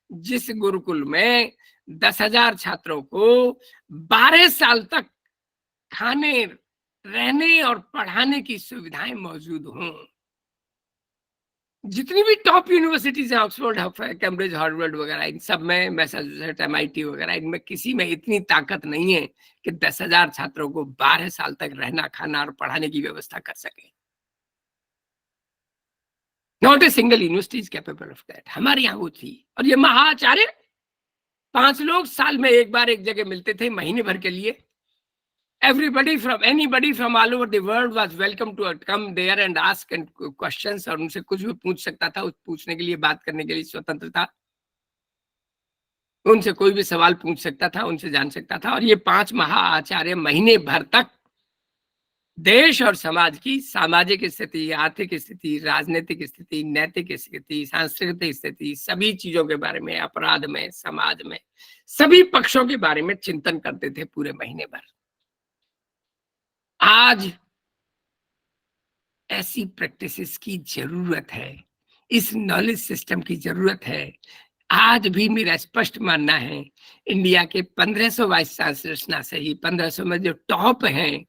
S2: जिस गुरुकुल में 10,000 छात्रों को 12 साल तक खाने, रहने और पढ़ाने की सुविधाएं मौजूद हों। जितनी भी टॉप यूनिवर्सिटीज हैं, ऑक्सफोर्ड, कैम्ब्रिज, हार्वर्ड वगैरह, इन सब में, मैसाचुसेट्स, MIT वगैरह, इनमें किसी में इतनी ताकत नहीं है कि 10,000 छात्रों को 12 साल तक रहना, खाना और पढ़ाने की व्यवस्था कर सके। Not a single university is capable of that. हमारे यहाँ वो थी, और ये महाआचार्य 5 लोग साल में एक बार एक जगह मिलते थे, महीने भर के लिए। Anybody from all over the world was welcome to come there and ask questions, और उनसे कुछ भी पूछ सकता था, पूछने के लिए, बात करने के लिए स्वतंत्रता, उनसे कोई भी सवाल पूछ सकता था, उनसे जान सकता था। और ये 5 महाआचार्य महीने भर तक देश और समाज की सामाजिक स्थिति, आर्थिक स्थिति, राजनीतिक स्थिति, नैतिक स्थिति, सांस्कृतिक स्थिति, सभी चीजों के बारे में, अपराध में, समाज में, सभी पक्षों के बारे में चिंतन करते थे पूरे महीने भर। आज ऐसी प्रैक्टिसेस की जरूरत है, इस नॉलेज सिस्टम की जरूरत है। आज भी मेरा स्पष्ट मानना है, इंडिया के 1500 वाइस चांसलर्स ना सही, 1500 में जो टॉप हैं,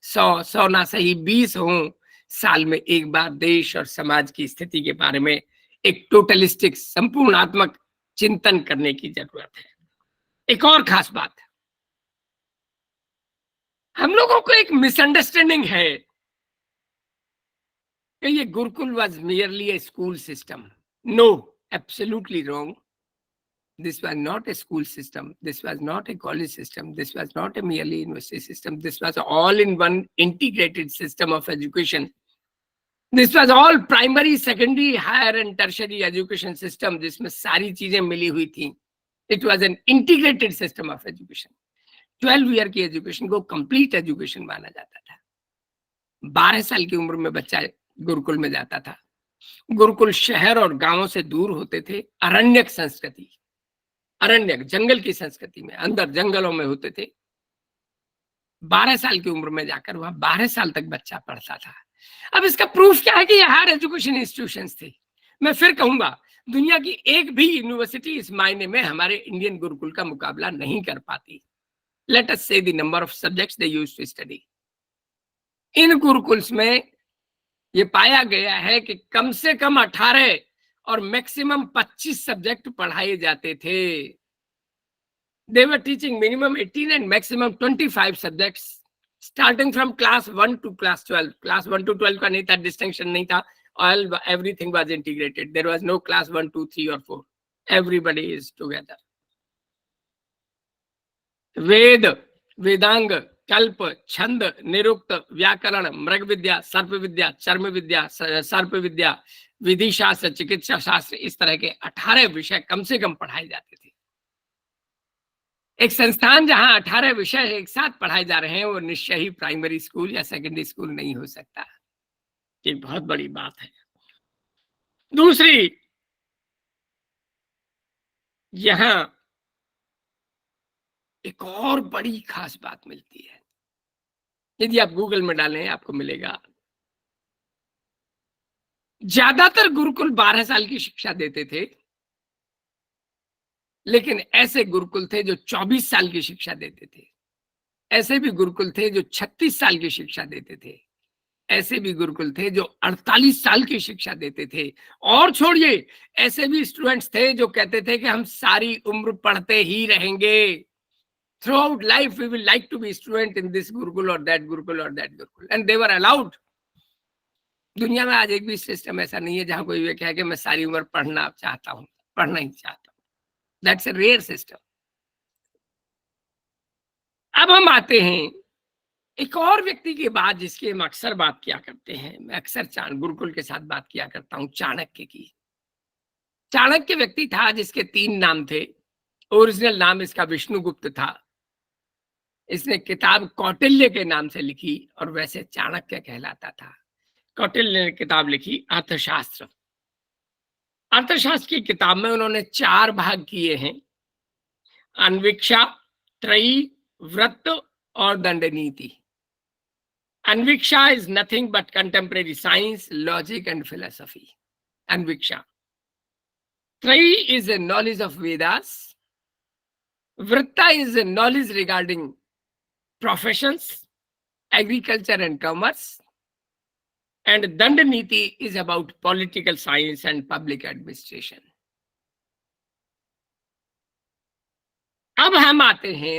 S2: 100 ना सही 20 हों, साल में एक बार देश और समाज की स्थिति के बारे में एक टोटलिस्टिक, संपूर्णात्मक चिंतन करने की जरूरत है। एक और खास बात, हम लोगों को एक मिसअंडरस्टैंडिंग है कि ये gurukul was merely a school system. No, Absolutely wrong. This was not a school system. This was not a college system. This was not a merely university system. This was all in one integrated system of education. This was all primary, secondary, higher and tertiary education system, जिसमें सारी चीजें मिली हुई थी. It was an integrated system of education. 12 year की education को complete education माना जाता था. 12 साल की उम्र में बच्चा गुरुकुल में जाता था. गुरुकुल शहर और गांवों से दूर होते थे. अरण्यक संस्कृति, अरण्यक जंगल की संस्कृति में, अंदर जंगलों में होते थे. 12 साल की उम्र में जाकर वहां 12 साल तक बच्चा पढ़ता था. अब इसका प्रूफ क्या है कि ये हायर एजुकेशन इंस्टीट्यूशंस थे. मैं फिर कहूंगा, दुनिया की एक भी यूनिवर्सिटी इस मायने में हमारे इंडियन गुरुकुल का मुकाबला नहीं कर पाती. Let us say the number of subjects they used to study. इन गुरुकुल्स में ये पाया गया है कि कम से कम 18 और मैक्सिमम 25 सब्जेक्ट पढ़ाए जाते थे. They were teaching minimum 18 and maximum 25 subjects, starting from class 1 to class 12. Class 1 to 12 का नहीं था, distinction नहीं था. All everything was integrated. There was no class 1, 2, 3 or 4. Everybody is together. वेद, वेदांग, कल्प, छंद, निरुक्त, व्याकरण, मृग विद्या, सर्प विद्या, चर्म विद्या, सर्प विद्या, विधि शास्त्र, चिकित्सा शास्त्र, इस तरह के 18 विषय कम से कम पढ़ाए जाते थे. एक संस्थान जहां 18 विषय एक साथ पढ़ाए जा रहे हैं, वो निश्चय ही प्राइमरी स्कूल या सेकेंडरी स्कूल नहीं हो सकता. ये बहुत बड़ी बात है. दूसरी, यहां एक और बड़ी खास बात मिलती है. यदि आप गूगल में डालें आपको मिलेगा. ज्यादातर गुरुकुल 12 साल की शिक्षा देते थे, लेकिन ऐसे गुरुकुल थे जो 24 साल की शिक्षा देते थे. ऐसे भी गुरुकुल थे जो 36 साल की शिक्षा देते थे. ऐसे भी गुरुकुल थे जो 48 साल की शिक्षा देते थे. और छोड़िए, ऐसे भी स्टूडेंट्स थे जो कहते थे कि हम सारी उम्र पढ़ते ही रहेंगे. Throughout life we will like to be student in this gurukul or that gurukul or that gurukul, and they were allowed. दुनिया में आज एक भी सिस्टम ऐसा नहीं है जहां कोई ये कहे कि मैं सारी उम्र पढ़ना चाहता हूं, पढ़ना ही चाहता हूं. That's a rare system. अब हम आते हैं एक और व्यक्ति की बात जिसकी हम अक्सर बात किया करते हैं. मैं अक्सर गुरुकुल के साथ बात किया करता हूं चाणक्य की. चाणक्य व्यक्ति था जिसके 3 नाम थे. ओरिजिनल नाम इसका विष्णुगुप्त था. इसने किताब कौटिल्य के नाम से लिखी और वैसे चाणक्य कहलाता था. कौटिल्य ने किताब लिखी अर्थशास्त्र. अर्थशास्त्र की किताब में उन्होंने 4 भाग किए हैं: अन्वीक्षा, त्रयी, व्रत और दंड नीति. Anviksha is nothing but contemporary science, logic and philosophy. Anviksha. Trayi is a knowledge of Vedas. Vritta is a knowledge regarding professions, agriculture and commerce, and Dand Niti is about political science and public administration. अब हम आते हैं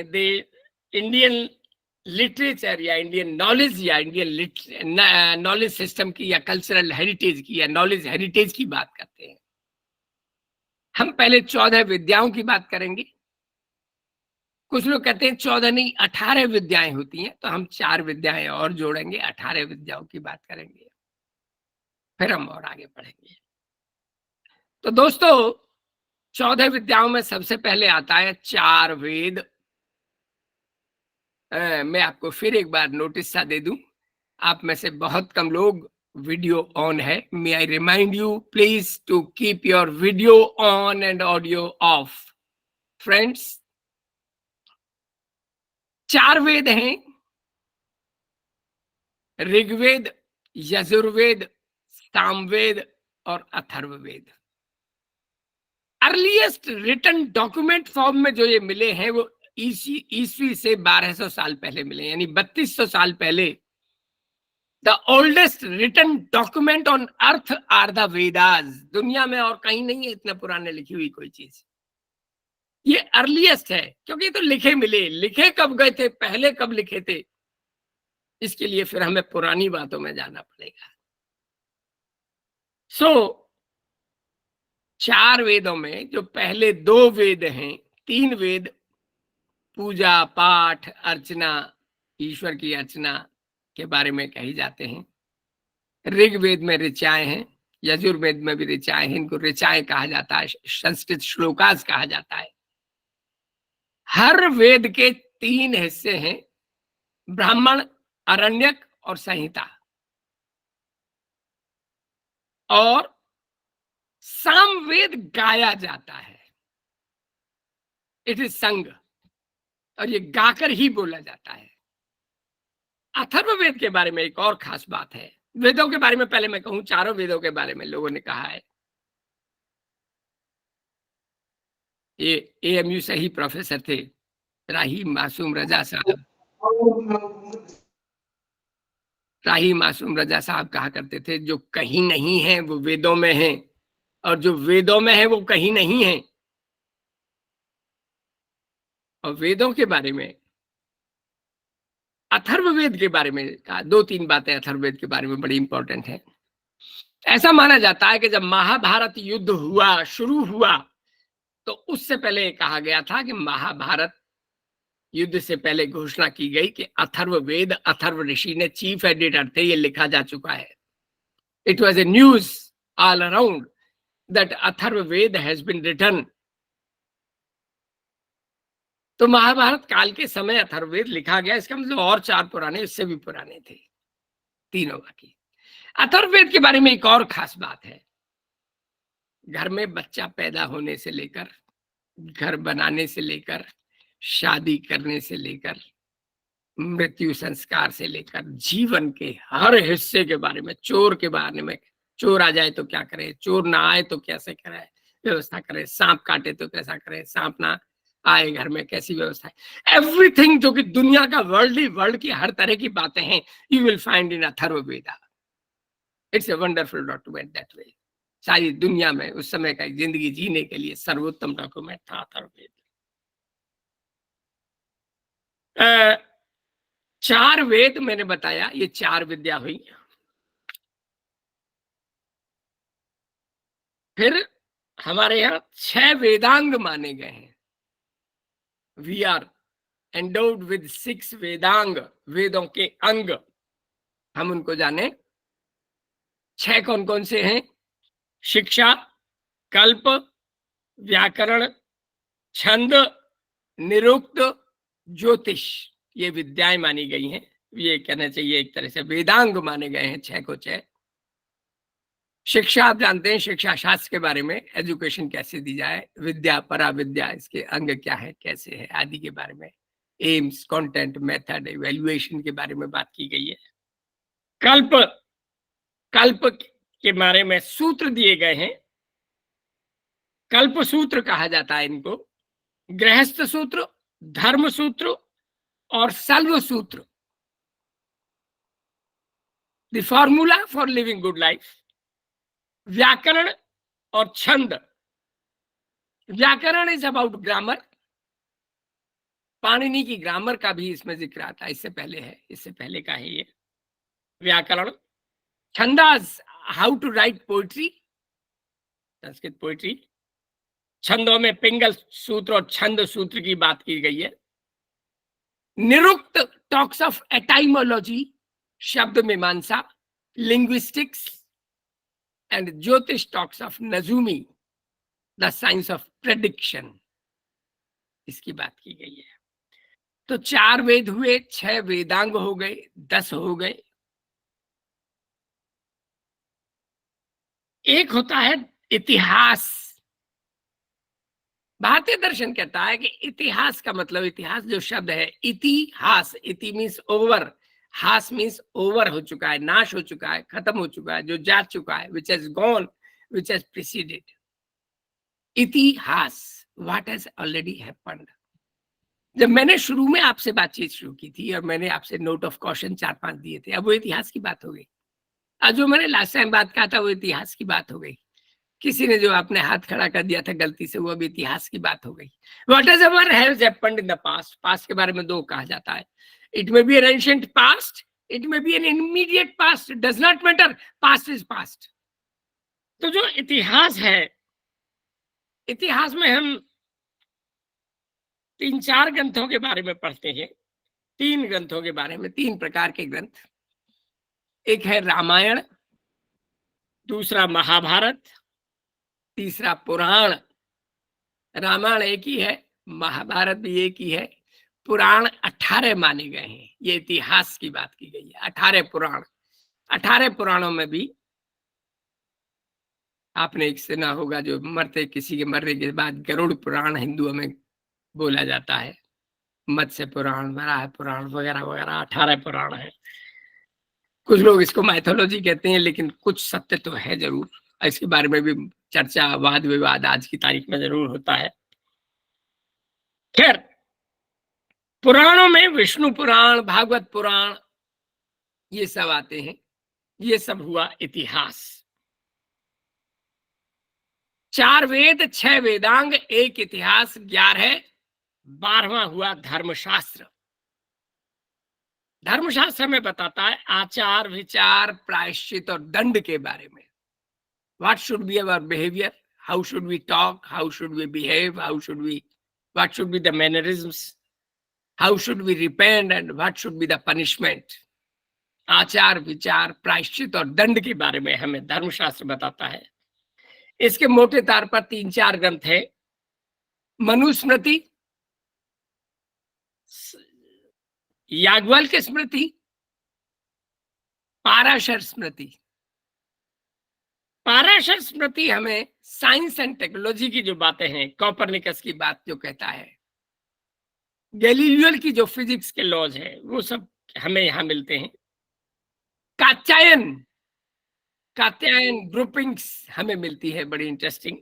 S2: इंडियन लिटरेचर या Indian knowledge या Indian knowledge system की या cultural heritage की या नॉलेज हेरिटेज की बात करते हैं. हम पहले 14 विद्याओं की बात करेंगे. कुछ लोग कहते हैं 14 नहीं 18 विद्याएं होती हैं, तो हम 4 विद्याएं और जोड़ेंगे, 18 विद्याओं की बात करेंगे, फिर हम और आगे बढ़ेंगे. तो दोस्तों, 14 विद्याओं में सबसे पहले आता है 4 वेद. मैं आपको फिर एक बार नोटिस सा दे दूं, आप में से बहुत कम लोग वीडियो ऑन है. May I remind you please to keep your video on and audio off. Friends, 4 वेद हैं: ऋग्वेद, यजुर्वेद, सामवेद और Atharvaveda. Earliest written document form में जो ये मिले हैं वो ईस्वी से 1200 साल पहले मिले, यानी 3200 साल पहले. The oldest written document on earth are the Vedas. दुनिया में और कहीं नहीं है इतना पुराने लिखी हुई कोई चीज. ये अर्लीस्ट है क्योंकि तो लिखे मिले. लिखे कब गए थे, पहले कब लिखे थे, इसके लिए फिर हमें पुरानी बातों में जाना पड़ेगा. सो 4 वेदों में जो पहले 2 वेद हैं, 3 वेद पूजा पाठ अर्चना, ईश्वर की अर्चना के बारे में कही जाते हैं। ऋग्वेद में ऋचाएं हैं, यजुर्वेद में भी ऋचाएं हैं, इनको ऋचाएं कहा जाता है, संस्कृत श्लोकास कहा जाता है। हर वेद के 3 हिस्से हैं, ब्राह्मण, आरण्यक और संहिता। और सामवेद गाया जाता है, इट इज संग, और ये गाकर ही बोला जाता है। अथर्ववेद के बारे में एक और खास बात है। वेदों के बारे में पहले मैं कहूं, चारों वेदों के बारे में लोगों ने कहा है। ये एएमयू से ही प्रोफेसर थे, राही मासूम रजा साहब। राही मासूम रजा साहब कहा करते थे, जो कहीं नहीं है वो वेदों में है, और जो वेदों में है वो कहीं नहीं है। और वेदों के बारे में, अथर्ववेद के बारे में कहा, 2-3 बातें अथर्ववेद के बारे में बड़ी इंपॉर्टेंट है। ऐसा माना जाता है कि जब महाभारत युद्ध हुआ, शुरू हुआ, तो उससे पहले कहा गया था कि महाभारत युद्ध से पहले घोषणा की गई कि अथर्ववेद, अथर्व ऋषि ने चीफ एडिटर थे, ये लिखा जा चुका है। It was a news all around that Atharvaveda has been written. तो महाभारत काल के समय अथर्ववेद लिखा गया, इसका मतलब और 4 पुराने इससे भी पुराने थे, तीनों बाकी। अथर्ववेद के बारे में एक और खास बात है। घर में बच्चा पैदा होने से लेकर, घर बनाने से लेकर, शादी करने से लेकर, मृत्यु संस्कार से लेकर, जीवन के हर हिस्से के बारे में, चोर के बारे में, चोर आ जाए तो क्या करे, चोर ना आए तो कैसे करे, व्यवस्था करे, सांप काटे तो कैसा करे, सांप ना आए घर में कैसी व्यवस्था है, एवरीथिंग जो कि दुनिया का वर्ल्ड की हर तरह की बातें हैं, you will find in Atharvaveda. It's a wonderful document that way. सारी दुनिया में उस समय का जिंदगी जीने के लिए सर्वोत्तम डॉक्यूमेंट था अथर्ववेद। 4 वेद मैंने बताया, ये 4 विद्या हुई। फिर हमारे यहाँ 6 वेदांग माने गए हैं। We are endowed with 6 Vedang, वेदों के अंग। हम उनको जाने। 6 कौन कौन से हैं? शिक्षा, कल्प, व्याकरण, छंद, निरुक्त, ज्योतिष, ये विद्याएं मानी गई हैं। ये कहना चाहिए एक तरह से वेदांग माने गए हैं 6 को 6। शिक्षा, आप जानते हैं शिक्षा शास्त्र के बारे में, एजुकेशन कैसे दी जाए, विद्या, पराविद्या, इसके अंग क्या है, कैसे है, आदि के बारे में, एम्स, कंटेंट, मेथड, इवैल्यूएशन के बारे में बात की गई है। कल्प, कल्प के बारे में सूत्र दिए गए हैं। कल्प सूत्र कहा जाता है इनको। गृहस्थ सूत्र, धर्म सूत्र और सल्व सूत्र, the formula for living good life. व्याकरण और छंद। व्याकरण इज अबाउट ग्रामर, पाणिनि की ग्रामर का भी इसमें जिक्र आता है, इससे पहले है, इससे पहले का है ये व्याकरण। Chhandas, how to write poetry, Sanskrit poetry. छंदों में पिंगल सूत्र और छंद सूत्र की बात की गई है। निरुक्त talks of etymology, Shabda Mimamsa, linguistics, and Jyotish talks of Najumi, the science of prediction, इसकी बात की गई है। तो 4 वेद हुए, 6 वेदांग हो गए, 10 हो गए। एक होता है इतिहास। भारतीय दर्शन कहता है कि इतिहास का मतलब, इतिहास जो शब्द है, इतिहास, इति मीन्स ओवर, हास मीन्स ओवर हो चुका है, नाश हो चुका है, खत्म हो चुका है, जो जा चुका है, which has gone, which has preceded. इतिहास, व्हाट हैज ऑलरेडी हैपेंड। जब मैंने शुरू में आपसे बातचीत शुरू की थी और मैंने आपसे नोट ऑफ कॉशन 4-5 दिए थे, अब वो इतिहास की बात हो गई। आज जो मैंने लास्ट टाइम बात कहा था वो इतिहास की बात हो गई। किसी ने जो आपने हाथ खड़ा कर दिया था गलती से, वो अब इतिहास की बात हो गई। What as ever has happened in the past, past के बारे में 2 कहा जाता है। It may be an ancient past, it may be an immediate past, does not matter, past is past. तो जो इतिहास है इतिहास में हम 3-4 ग्रंथों के बारे में पढ़ते हैं। 3 ग्रंथों के बारे में, 3 प्रकार के ग्रंथ। एक है रामायण, दूसरा महाभारत, तीसरा पुराण। रामायण एक ही है, महाभारत भी एक ही है, पुराण 18 माने गए हैं। ये इतिहास की बात की गई है। 18 पुराण, 18 पुराणों में भी आपने एक सुना होगा, जो किसी के मरने के बाद गरुड़ पुराण हिंदुओं में बोला जाता है, मत्स्य पुराण, वराह पुराण वगैरह वगैरह 18 पुराण है। कुछ लोग इसको माइथोलॉजी कहते हैं, लेकिन कुछ सत्य तो है जरूर। इसके बारे में भी चर्चा, वाद विवाद आज की तारीख में जरूर होता है। खैर, पुराणों में विष्णु पुराण, भागवत पुराण, ये सब आते हैं। ये सब हुआ इतिहास। 4 वेद, 6 वेदांग, 1 इतिहास, 11, 12वां हुआ धर्मशास्त्र। धर्मशास्त्र हमें बताता है आचार, विचार, प्रायश्चित और दंड के बारे में। What should be our behavior? How should we talk? How should we behave? What should be the mannerisms? How should we repent and what should be the punishment? आचार, विचार, प्रायश्चित और दंड के बारे में हमें धर्मशास्त्र बताता है। इसके मोटे तौर पर 3-4 ग्रंथ है। मनुस्मृति, याज्ञवल्क्य स्मृति, पाराशर स्मृति। पाराशर स्मृति हमें साइंस एंड टेक्नोलॉजी की जो बातें हैं, कॉपरनिकस की बात जो कहता है, गैलीलियो की जो फिजिक्स के लॉज है, वो सब हमें यहां मिलते हैं। कात्यायन ग्रुपिंग्स हमें मिलती है, बड़ी इंटरेस्टिंग।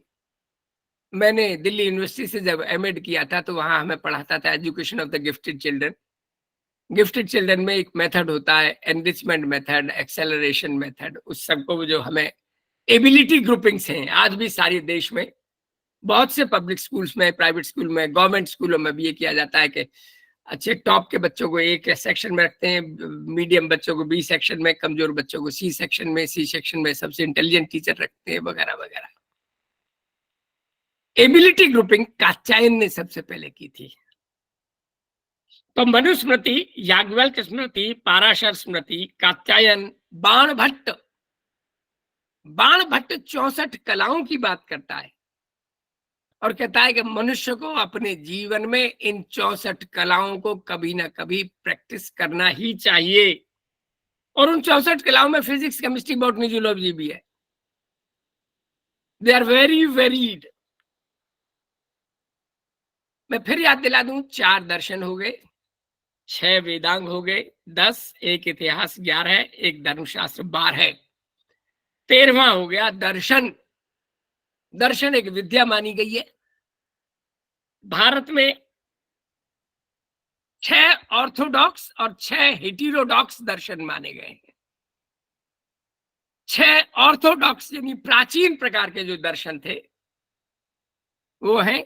S2: मैंने दिल्ली यूनिवर्सिटी से जब एमएड किया था, तो वहां हमें पढ़ाता था education of the gifted children. Gifted children में एक मेथड होता है, एनरिचमेंट मेथड, एक्सेलरेशन मेथड। उस सबको जो हमें एबिलिटी ग्रुपिंग्स हैं, आज भी सारे देश में बहुत से पब्लिक स्कूल्स में, प्राइवेट स्कूल में, गवर्नमेंट स्कूलों में भी ये किया जाता है कि अच्छे टॉप के बच्चों को एक सेक्शन में रखते हैं, मीडियम बच्चों को बी सेक्शन में, कमजोर बच्चों को सी सेक्शन में, सी सेक्शन में सबसे इंटेलिजेंट टीचर रखते हैं, वगैरह वगैरह। एबिलिटी ग्रुपिंग कात्यायन ने सबसे पहले की थी। तो मनुस्मृति, याज्ञवल्क्य स्मृति, पाराशर स्मृति, कात्यायन, बाणभट्ट 64 कलाओं की बात करता है और कहता है कि मनुष्य को अपने जीवन में इन 64 कलाओं को कभी ना कभी प्रैक्टिस करना ही चाहिए। और उन 64 कलाओं में फिजिक्स, केमिस्ट्री, बॉटनी, जूलॉजी भी है। They are very varied. मैं फिर याद दिला दूं, 4 दर्शन हो गए, 6 वेदांग हो गए, 10, 1 इतिहास, 11, 1 धर्मशास्त्र, 12, 13वां हो गया दर्शन। दर्शन एक विद्या मानी गई है। भारत में 6 ऑर्थोडॉक्स और 6 हेटेरोडॉक्स दर्शन माने गए हैं। 6 ऑर्थोडॉक्स यानी प्राचीन प्रकार के जो दर्शन थे, वो हैं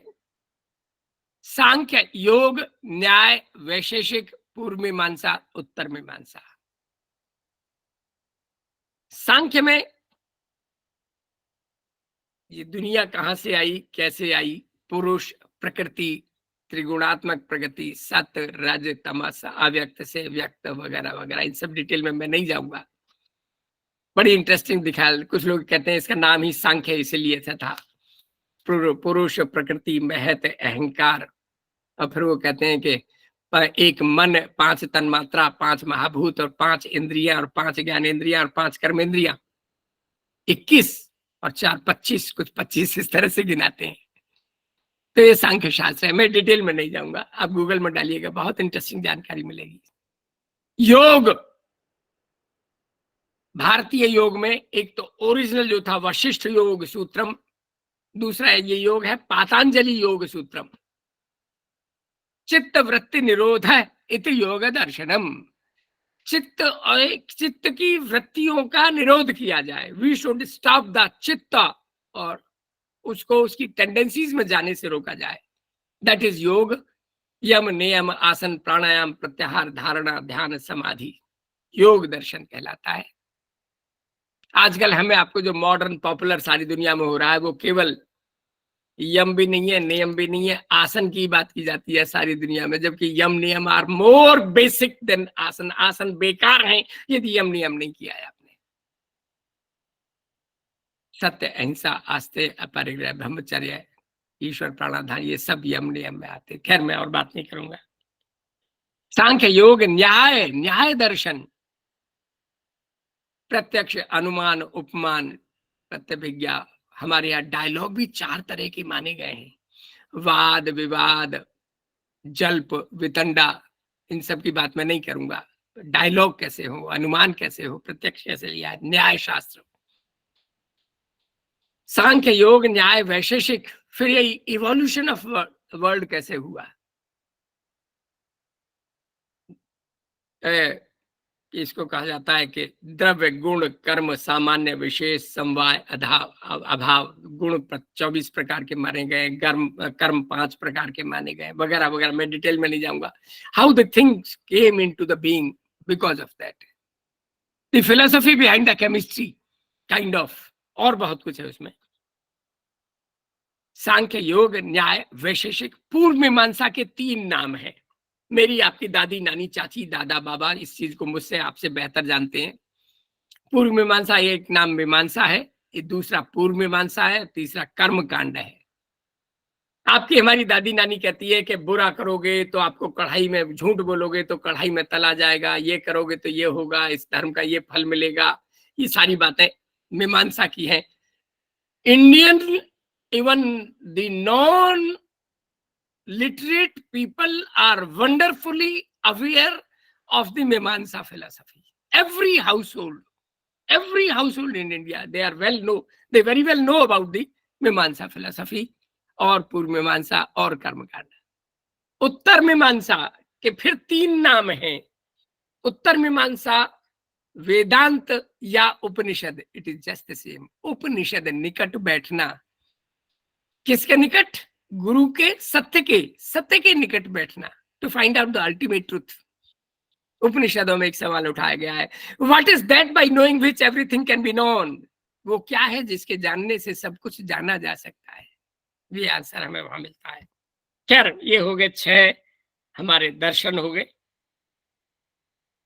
S2: सांख्य, योग, न्याय, वैशेषिक, पूर्व मीमांसा, उत्तर मीमांसा। सांख्य में ये दुनिया कहां से आई, कैसे आई, पुरुष, प्रकृति, त्रिगुणात्मक प्रगति, सत्य, रज, तमस, अव्यक्त से व्यक्त, वगैरह वगैरह। इन सब डिटेल में मैं नहीं जाऊंगा। बड़ी इंटरेस्टिंग दिखा। कुछ लोग कहते हैं इसका नाम ही सांख्य इसीलिए था, पुरुष, प्रकृति, महत, अहंकार। और फिर वो कहते हैं कि एक मन, 5 तन्मात्रा, 5 महाभूत और 5 इंद्रियां और 5 ज्ञानेंद्रियां और 5 कर्मेंद्रियां, 21 और 4 25, कुछ 25 इस तरह से गिनाते हैं। तो ये सांख्य शास्त्र है। मैं डिटेल में नहीं जाऊंगा, आप गूगल में डालिएगा, बहुत इंटरेस्टिंग जानकारी मिलेगी। योग, भारतीय योग में एक तो ओरिजिनल जो था वशिष्ठ योग सूत्रम, दूसरा ये योग है पातंजलि योग सूत्रम। चित्त वृत्ति निरोध है इति योग दर्शनम। चित्त की वृत्तियों का निरोध किया जाए। वी शुड स्टॉप द चित्त, और उसको उसकी टेंडेंसीज में जाने से रोका जाए। दैट इज योग। यम, नियम, आसन, प्राणायाम, प्रत्याहार, धारणा, ध्यान, समाधि, योग दर्शन कहलाता है। आजकल हमें आपको जो मॉडर्न पॉपुलर सारी दुनिया में हो रहा है, वो केवल यम भी नहीं है, नियम भी नहीं है, आसन की बात की जाती है सारी दुनिया में, जबकि यम नियम आर मोर बेसिक देन आसन। आसन बेकार है यदि यम नियम नहीं किया है आपने। सत्य, अहिंसा, आस्ते, अपरिग्रह, ब्रह्मचर्य, ईश्वर प्राणाधान, ये सब यम नियम में आते। खैर मैं और बात नहीं करूंगा। सांख्य योग, न्याय, न्याय दर्शन, प्रत्यक्ष, अनुमान, उपमान, प्रत्यभिज्ञा। हमारे यहाँ डायलॉग भी 4 तरह के माने गए हैं। वाद विवाद, जल्प, वितंडा, इन सब की बात मैं नहीं करूंगा। डायलॉग कैसे हो, अनुमान कैसे हो, प्रत्यक्ष कैसे लिया है, न्याय शास्त्र। सांख्य योग, न्याय, वैशेषिक, फिर ये इवोल्यूशन ऑफ वर्ल्ड कैसे हुआ। इसको कहा जाता है कि द्रव्य, गुण, कर्म, सामान्य, विशेष, समवाय, अभाव। गुण 24 प्रकार के माने गए, कर्म 5 प्रकार के माने गए, वगैरह वगैरह। मैं डिटेल में नहीं जाऊंगा। How the things came into the being because of that, the philosophy behind the chemistry kind of, और बहुत कुछ है उसमें। सांख्य योग, न्याय, वैशेषिक। पूर्व मीमांसा के 3 नाम हैं। मेरी आपकी दादी, नानी, चाची, दादा, बाबा इस चीज को मुझसे आपसे बेहतर जानते हैं। पूर्व मीमांसा, एक नाम मीमांसा है, ये दूसरा पूर्व मीमांसा है, तीसरा कर्म कांड है। आपकी हमारी दादी नानी कहती है कि बुरा करोगे तो आपको कढ़ाई में, झूठ बोलोगे तो कढ़ाई में तला जाएगा, ये करोगे तो ये होगा, इस धर्म का ये फल मिलेगा। ये सारी बातें मीमांसा की हैं। Indian, even the non literate people are wonderfully aware of the Mimamsa philosophy. Every household in India, they very well know about the Mimamsa philosophy और पूर्व मीमांसा और कर्मकांड। उत्तर मीमांसा के फिर 3 नाम हैं। उत्तर मीमांसा, वेदांत या Upanishad, it is just the same. Upanishad, निकट बैठना। किसके निकट? गुरु के, सत्य के निकट बैठना, to find out the ultimate truth. उपनिषदों में एक सवाल उठाया गया है, what is that by knowing which everything can be known. वो क्या है जिसके जानने से सब कुछ जाना जा सकता है। ये आंसर हमें वहां मिलता है। खैर ये हो गए 6 हमारे दर्शन हो गए।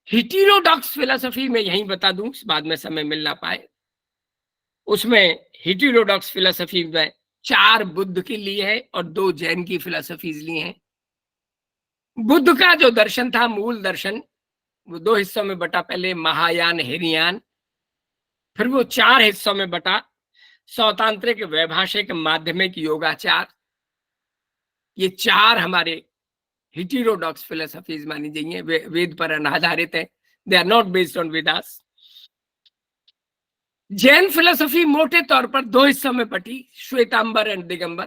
S2: हिटेरोडॉक्स फिलोसफी में यही बता दूं, बाद में समय मिल ना पाए। उसमें हिटेरोडॉक्स फिलोसफी में 4 बुद्ध की ली है और 2 जैन की फिलोसफीज ली हैं। बुद्ध का जो दर्शन था, मूल दर्शन, वो 2 हिस्सों में बटा। पहले महायान, हिरयान, फिर वो 4 हिस्सों में बटा। सौतांत्रिक, वैभाषिक, माध्यमिक, योगाचार। ये 4 हमारे हिटेरोडॉक्स फिलोसफीज मानी जाइए, वेद पर आधारित है। They are not based on Vedas. Jain philosophy मोटे तौर पर 2 हिस्सों में बटी, श्वेतांबर एंड दिगंबर।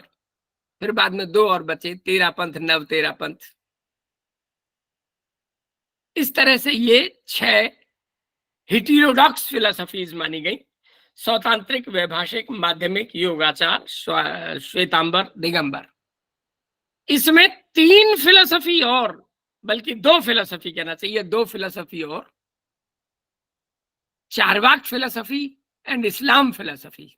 S2: फिर बाद में 2 और बचे, तेरा पंथ, नव तेरा पंथ। इस तरह से ये 6 हिटेरोडॉक्स फिलोसफीज मानी गई। सौतांत्रिक, वैभाषिक, माध्यमिक, योगाचार, श्वेतांबर, दिगंबर। इसमें 3 फिलोसफी और, बल्कि 2 फिलोसफी कहना चाहिए, 2 फिलोसफी और, Charvaka philosophy and Islam philosophy.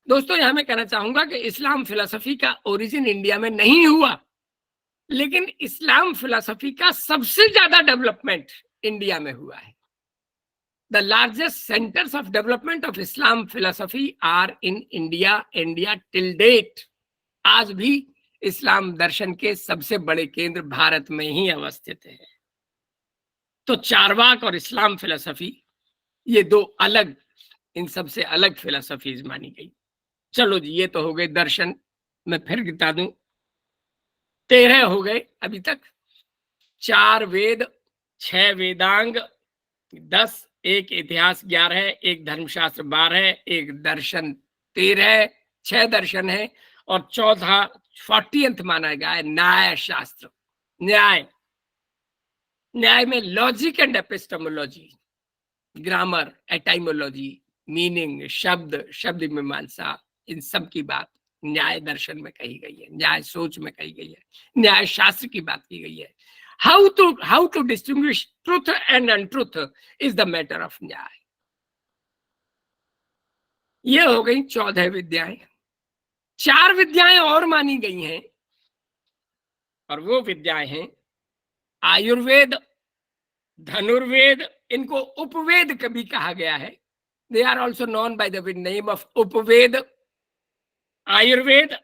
S2: दोस्तों यहां मैं कहना चाहूंगा कि इस्लाम फिलोसफी का ओरिजिन इंडिया में नहीं हुआ, लेकिन इस्लाम फिलोसफी का सबसे ज्यादा डेवलपमेंट इंडिया में हुआ है। The largest centers of development of Islam philosophy are in India till date. आज भी इस्लाम दर्शन के सबसे बड़े केंद्र भारत में ही अवस्थित है। तो चारवाक और इस्लाम फिलोसफी, ये 2 अलग, इन सबसे अलग फिलोसफीज मानी गई। चलो जी, ये तो हो गए दर्शन। मैं फिर गिता दूं, 13 हो गए अभी तक। 4 वेद, 6 वेदांग, 10, 1 इतिहास 11, 1 धर्मशास्त्र 12, 1 दर्शन 13, 6 दर्शन है। और चौथा 40th माना गया है न्याय शास्त्र। न्याय में logic and epistemology, grammar, etymology, meaning, Shabda Mimamsa, इन सब की बात न्याय दर्शन में कही गई है, न्याय सोच में कही गई है, न्याय शास्त्र की बात की गई है। how to distinguish truth and untruth is the matter of न्याय। ये हो गई 14 विद्याएं। 4 विद्याएं और मानी गई हैं, और वो विद्याएं हैं आयुर्वेद, धनुर्वेद, इनको उपवेद कभी कहा गया है। They are also known by the name of Upaveda, Ayurveda,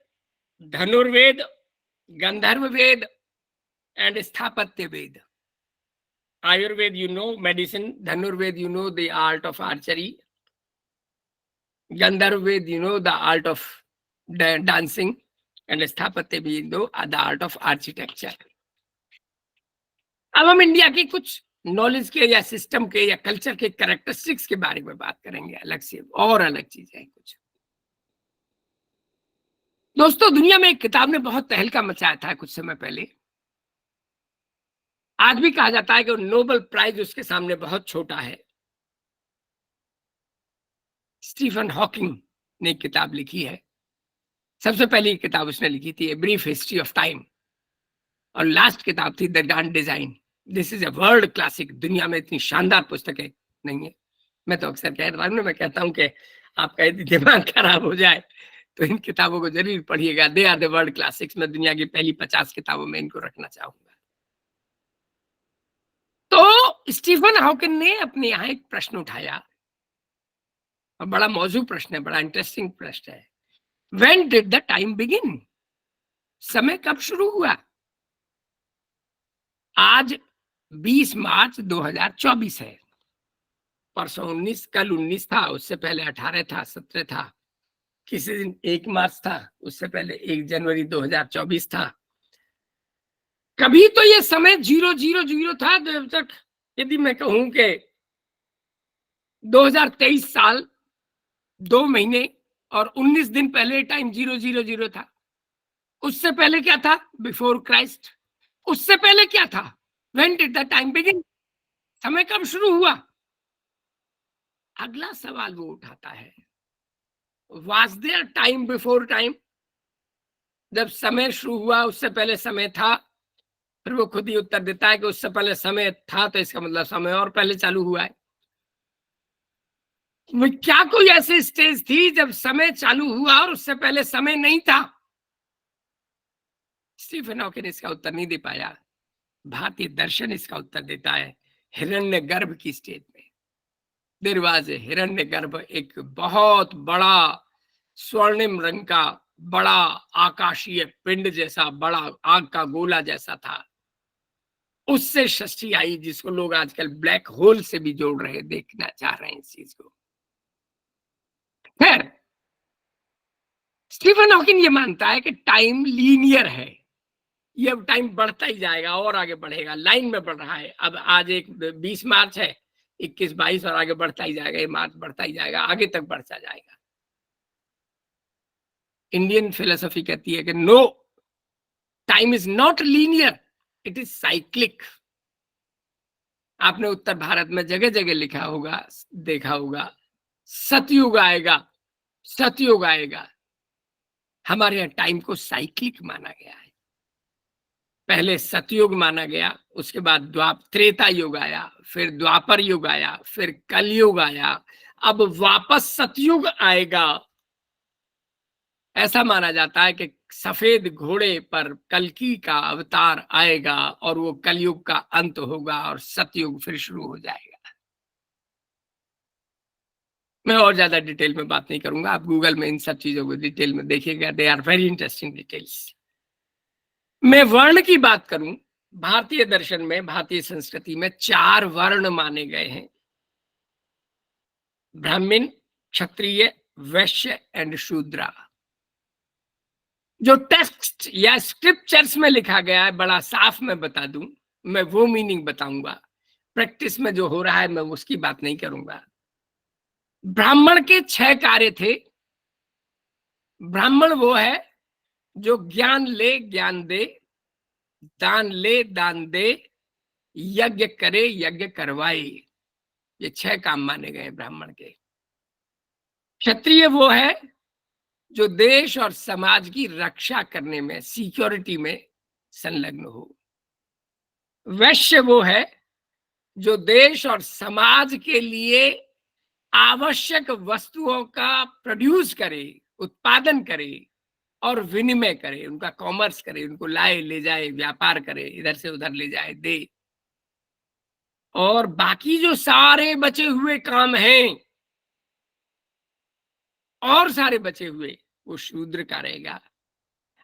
S2: Dhanurveda, Gandharva Veda and स्थापत्य वेद। Ayurveda, you know, medicine. Dhanurved, you know, the art of archery. Gandharved, you know, the art of dancing. And Sthapatya, you know, the art of architecture. अब हम India की कुछ knowledge के या system के या culture के कैरेक्टरिस्टिक्स के बारे में बात करेंगे, अलग से और अलग चीजें हैं कुछ। दोस्तों, दुनिया में एक किताब ने बहुत तहलका मचाया था कुछ समय पहले। आज भी कहा जाता है कि नोबेल प्राइज उसके सामने बहुत छोटा है। स्टीफन हॉकिंग ने एक किताब लिखी है। सबसे पहली किताब उसने लिखी थी a brief history of time, और लास्ट किताब थी the grand design. This is a world classic. दुनिया में इतनी शानदार पुस्तकें नहीं है। मैं तो अक्सर कहता हूँ, मैं कहता हूँ कि आपका यदि दिमाग खराब हो जाए तो इन किताबों को जरूर पढ़िएगा। They are the world classics. मैं दुनिया की पहली 50 किताबों में इनको रखना चाहूंगा। तो स्टीफन हॉकिंग ने अपने यहाँ एक प्रश्न उठाया, और बड़ा मौजूद प्रश्न है, बड़ा इंटरेस्टिंग प्रश्न है। When did the time begin? समय कब शुरू हुआ? आज 20 मार्च 2024 है। परसों 19, कल 19 था, उससे पहले 18 था, 17 था, किसी दिन 1 मार्च था, उससे पहले 1 जनवरी 2024 था। कभी तो ये समय 000 था, जब तक यदि मैं कहूं कि 2023 साल 2 महीने और 19 दिन पहले टाइम 000 था। उससे पहले क्या था? Before Christ. उससे पहले क्या था? When did the time begin? समय कब शुरू हुआ? अगला सवाल वो उठाता है, was their time before time? जब समय शुरू हुआ उससे पहले समय था? फिर वो खुद ही उत्तर देता है कि उससे पहले समय था, तो इसका मतलब समय और पहले चालू हुआ है। क्या कोई ऐसी स्टेज थी जब समय चालू हुआ और उससे पहले समय नहीं था? स्टीफन हॉकिंग इसका उत्तर नहीं दे पाया। भारतीय दर्शन इसका उत्तर देता है, हिरण्यगर्भ की स्टेज में। देयर वाज ए हिरण्यगर्भ, एक बहुत बड़ा स्वर्णिम रंग का बड़ा आकाशीय पिंड जैसा, बड़ा आग का गोला जैसा था। उससे सृष्टि आई, जिसको लोग आजकल ब्लैक होल से भी जोड़ रहे, देखना चाह रहे हैं इस चीज को। खैर, स्टीफन हॉकिंग ये मानता है कि टाइम लीनियर है। ये अब टाइम बढ़ता ही जाएगा और आगे बढ़ेगा, लाइन में बढ़ रहा है। अब आज 20 मार्च है, 21, 22 और आगे बढ़ता ही जाएगा। ये मार्च बढ़ता ही जाएगा, आगे तक बढ़ता जाएगा। इंडियन फिलोसफी कहती है कि no, time is not linear, it is cyclic. आपने उत्तर भारत में जगह जगह लिखा होगा, देखा होगा, सतयुग आएगा, सतयुग आएगा। हमारे यहाँ टाइम को साइक्लिक माना गया है। पहले सतयुग माना गया, उसके बाद त्रेता युग आया, फिर द्वापर युग आया, फिर कलयुग आया, अब वापस सतयुग आएगा। ऐसा माना जाता है कि सफेद घोड़े पर कल्कि का अवतार आएगा और वो कलयुग का अंत होगा और सतयुग फिर शुरू हो जाएगा। मैं और ज्यादा डिटेल में बात नहीं करूंगा, आप गूगल में इन सब चीजों को डिटेल में देखिएगा। They are very interesting details. मैं वर्ण की बात करूं, भारतीय दर्शन में, भारतीय संस्कृति में 4 वर्ण माने गए हैं, ब्राह्मण, क्षत्रिय, वैश्य एंड शूद्रा। जो टेक्स्ट या स्क्रिप्चर्स में लिखा गया है, बड़ा साफ मैं बता दूं, मैं वो मीनिंग बताऊंगा। प्रैक्टिस में जो हो रहा है मैं उसकी बात नहीं करूंगा। ब्राह्मण के 6 कार्य थे। ब्राह्मण वो है जो ज्ञान ले ज्ञान दे, दान ले दान दे, यज्ञ करे यज्ञ करवाए। ये 6 काम माने गए ब्राह्मण के। क्षत्रिय वो है जो देश और समाज की रक्षा करने में, सिक्योरिटी में संलग्न हो। वैश्य वो है जो देश और समाज के लिए आवश्यक वस्तुओं का प्रोड्यूस करे, उत्पादन करे, और विनिमय करे, उनका कॉमर्स करे, उनको लाए ले जाए, व्यापार करे, इधर से उधर ले जाए दे। और बाकी जो सारे बचे हुए काम हैं और सारे बचे हुए, वो शूद्र का रहेगा।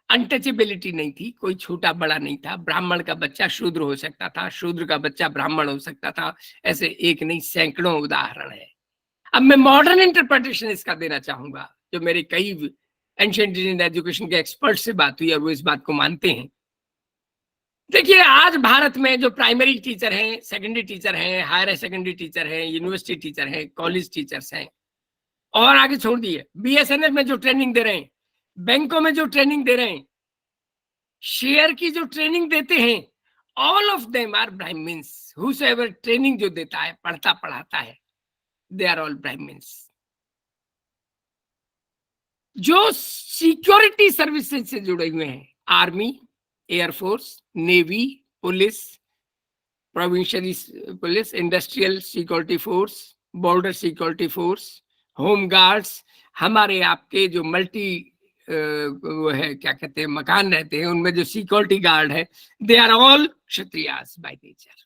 S2: अनटचेबिलिटी नहीं थी, कोई छोटा बड़ा नहीं था। ब्राह्मण का बच्चा शूद्र हो सकता था, शूद्र का बच्चा ब्राह्मण हो सकता था। ऐसे एक नहीं सैकड़ों उदाहरण है। अब मैं मॉडर्न इंटरप्रिटेशन इसका देना चाहूंगा, जो मेरे कई एंशिएंट इंडियन एजुकेशन के एक्सपर्ट से बात हुई और वो इस बात को मानते हैं। देखिए, आज भारत में जो प्राइमरी टीचर हैं, सेकेंडरी टीचर हैं, हायर सेकेंडरी टीचर हैं, यूनिवर्सिटी टीचर हैं, कॉलेज टीचर्स हैं, और आगे छोड़ दिए बीएसएनएल में जो ट्रेनिंग दे रहे हैं, बैंकों में जो ट्रेनिंग दे रहे हैं, शेयर की जो ट्रेनिंग देते हैं, all of them are Brahmans. Whosoever training जो देता है, पढ़ता पढ़ाता है, दे आर ऑल ब्राह्मण्स। जो सिक्योरिटी सर्विसेज से जुड़े हुए हैं, army, air force, navy, police, provincial police, industrial security force, border security force, home guards, हमारे आपके जो मल्टी वो है, क्या कहते हैं, मकान रहते हैं, उनमें जो सिक्योरिटी गार्ड है, they are all Kshatriyas by nature.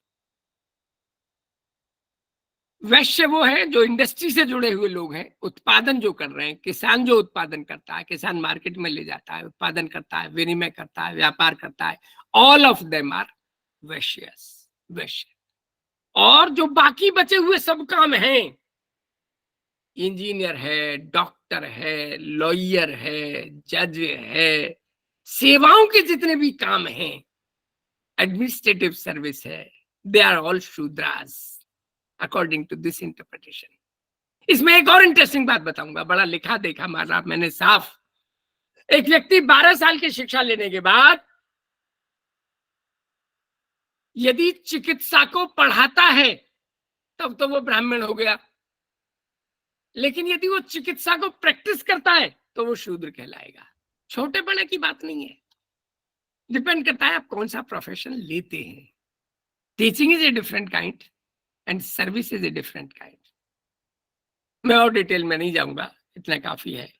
S2: वैश्य वो है जो इंडस्ट्री से जुड़े हुए लोग हैं, उत्पादन जो कर रहे हैं, किसान जो उत्पादन करता है, किसान मार्केट में ले जाता है, उत्पादन करता है, विनिमय करता है, व्यापार करता है, all of them are Vaishyas, वैश्य। और जो बाकी बचे हुए सब काम हैं, इंजीनियर है, डॉक्टर है, लॉयर है, जज है, सेवाओं के जितने भी काम हैं, एडमिनिस्ट्रेटिव सर्विस है, they are all Shudras according to this interpretation. इसमें एक और इंटरेस्टिंग बात बताऊंगा, बड़ा लिखा देखा मारा मैंने साफ। एक व्यक्ति 12 साल की शिक्षा लेने के बाद यदि चिकित्सा को पढ़ाता है, तब तो वो ब्राह्मण हो गया। लेकिन यदि वो चिकित्सा को प्रैक्टिस करता है, तो वो शूद्र कहलाएगा। छोटे बड़े की बात नहीं है, डिपेंड करता है आप कौन सा प्रोफेशन लेते हैं। Teaching is a different kind and service is a different kind. मैं और डिटेल में नहीं जाऊंगा, इतना काफी है।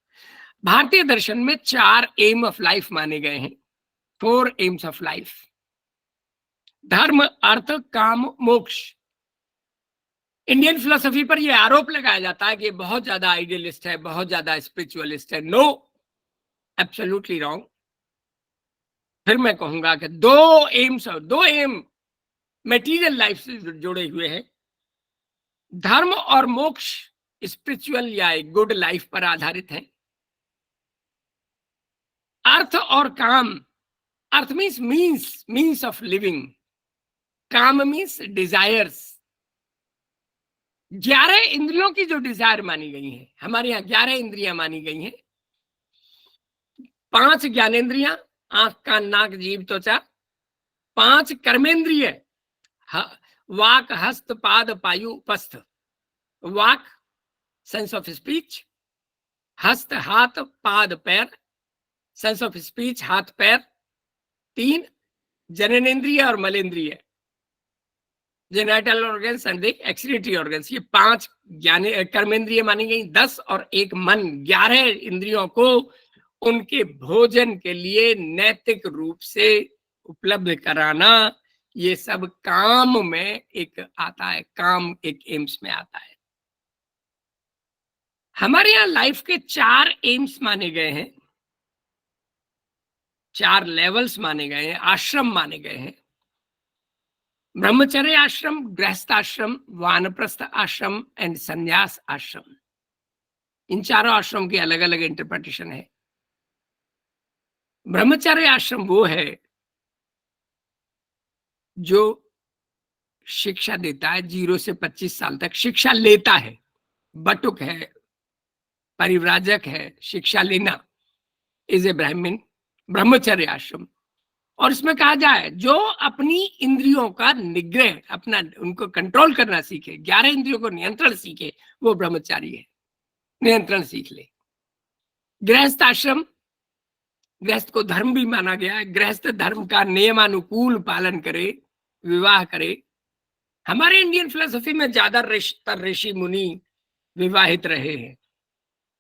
S2: भारतीय दर्शन में 4 एम ऑफ लाइफ माने गए हैं, 4 एम्स ऑफ लाइफ: धर्म, अर्थ, काम, मोक्ष। इंडियन फिलोसफी पर यह आरोप लगाया जाता है कि बहुत ज्यादा आइडियलिस्ट है, बहुत ज्यादा स्पिरिचुअलिस्ट है। No, absolutely wrong. फिर मैं कहूंगा कि 2 एम मटेरियल लाइफ से जुड़े हुए हैं। धर्म और मोक्ष स्पिरिचुअल या एक गुड लाइफ पर आधारित है। अर्थ और काम, अर्थ मीन्स ऑफ लिविंग, काम मीन्स डिजायर्स। 11 इंद्रियों की जो डिजायर मानी गई है, हमारे यहाँ 11 इंद्रियां मानी गई हैं। 5 ज्ञानेंद्रियां, आंख, कान, नाक, जीभ, त्वचा। 5 कर्मेंद्रिय, वाक, हस्त, पाद, पायु, उपस्थ। वाक, सेंस ऑफ स्पीच। हस्त, हाथ, पाद, पैर, सेंस ऑफ स्पीच, हाथ पैर। 3 जननेन्द्रिय और मलेंद्रिय, genital organs and the excretory organs. ये 5 कर्मेंद्रिय मानी गई। 10 और 1 मन, 11 इंद्रियों को उनके भोजन के लिए नैतिक रूप से उपलब्ध कराना, ये सब काम में एक आता है, काम एक एम्स में आता है। हमारे यहाँ लाइफ के 4 एम्स माने गए हैं, 4 लेवल्स माने गए हैं, आश्रम माने गए हैं: ब्रह्मचर्य आश्रम, गृहस्थ आश्रम, वानप्रस्थ आश्रम एंड संन्यास आश्रम। इन चारों आश्रम की अलग अलग इंटरप्रिटेशन है। ब्रह्मचर्य आश्रम वो है जो शिक्षा देता है, 0 से 25 साल तक शिक्षा लेता है, बटुक है, परिव्राजक है, शिक्षा लेना, इज ए ब्राह्मण, ब्रह्मचर्य आश्रम। और इसमें कहा जाए जो अपनी इंद्रियों का निग्रह, अपना उनको कंट्रोल करना सीखे, 11 इंद्रियों को नियंत्रण सीखे, वो ब्रह्मचारी है, नियंत्रण सीख ले। गृहस्थ आश्रम, गृहस्थ को धर्म भी माना गया है, गृहस्थ धर्म का नियमानुकूल पालन करे, विवाह करे। हमारे इंडियन फिलोसफी में ज्यादातर ऋषि मुनि विवाहित रहे हैं,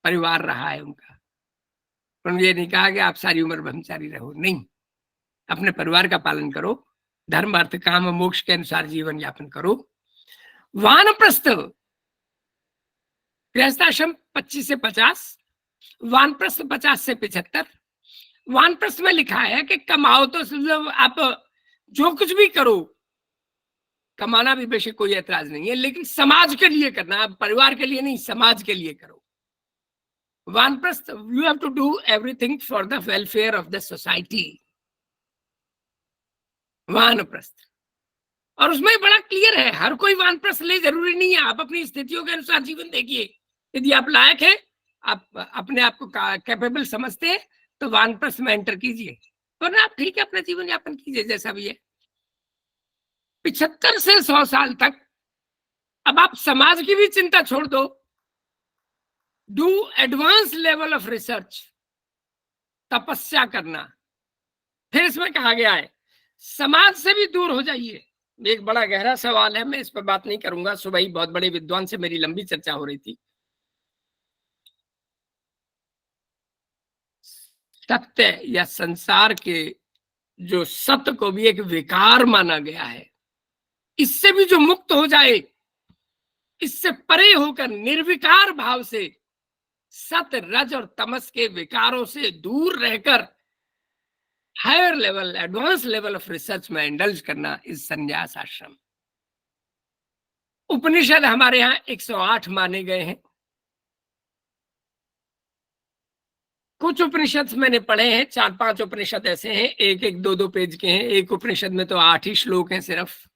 S2: परिवार रहा है उनका। उन्होंने ये नहीं कहा कि आप सारी उम्र ब्रह्मचारी रहो, नहीं, अपने परिवार का पालन करो, धर्म अर्थ काम मोक्ष के अनुसार जीवन यापन करो। वानप्रस्थ, गृहस्थाश्रम 25 से 50, वानप्रस्थ 50 से 75। वानप्रस्थ में लिखा है कि कमाओ तो आप जो कुछ भी करो, कमाना भी बेशक कोई ऐतराज नहीं है, लेकिन समाज के लिए करना, आप परिवार के लिए नहीं, समाज के लिए करो। वानप्रस्थ, you have to do everything for the welfare of the society. वानप्रस्थ, और उसमें बड़ा क्लियर है, हर कोई वानप्रस्थ ले जरूरी नहीं है, आप अपनी स्थितियों के अनुसार जीवन देखिए। यदि आप लायक है, आप अपने आप को कैपेबल समझते हैं, तो वानप्रस्थ में एंटर कीजिए, वरना आप ठीक है अपना जीवन यापन कीजिए जैसा भी है। 75 से 100 साल तक अब आप समाज की भी चिंता छोड़ दो, do advance level of research, तपस्या करना। फिर इसमें कहा गया है समाज से भी दूर हो जाइए। एक बड़ा गहरा सवाल है, मैं इस पर बात नहीं करूंगा, सुबह ही बहुत बड़े विद्वान से मेरी लंबी चर्चा हो रही थी। सत्य या संसार के जो सत्य को भी एक विकार माना गया है, इससे भी जो मुक्त हो जाए, इससे परे होकर निर्विकार भाव से सत्य रज और तमस के विकारों से दूर रहकर higher level, advance level of research में इंडल्ज करना इस संन्यास आश्रम। उपनिषद हमारे यहाँ 108 माने गए हैं। कुछ उपनिषद मैंने पढ़े हैं, 4-5 उपनिषद ऐसे हैं, 1-1, 2-2 पेज के हैं। एक उपनिषद में तो 8 ही श्लोक हैं सिर्फ,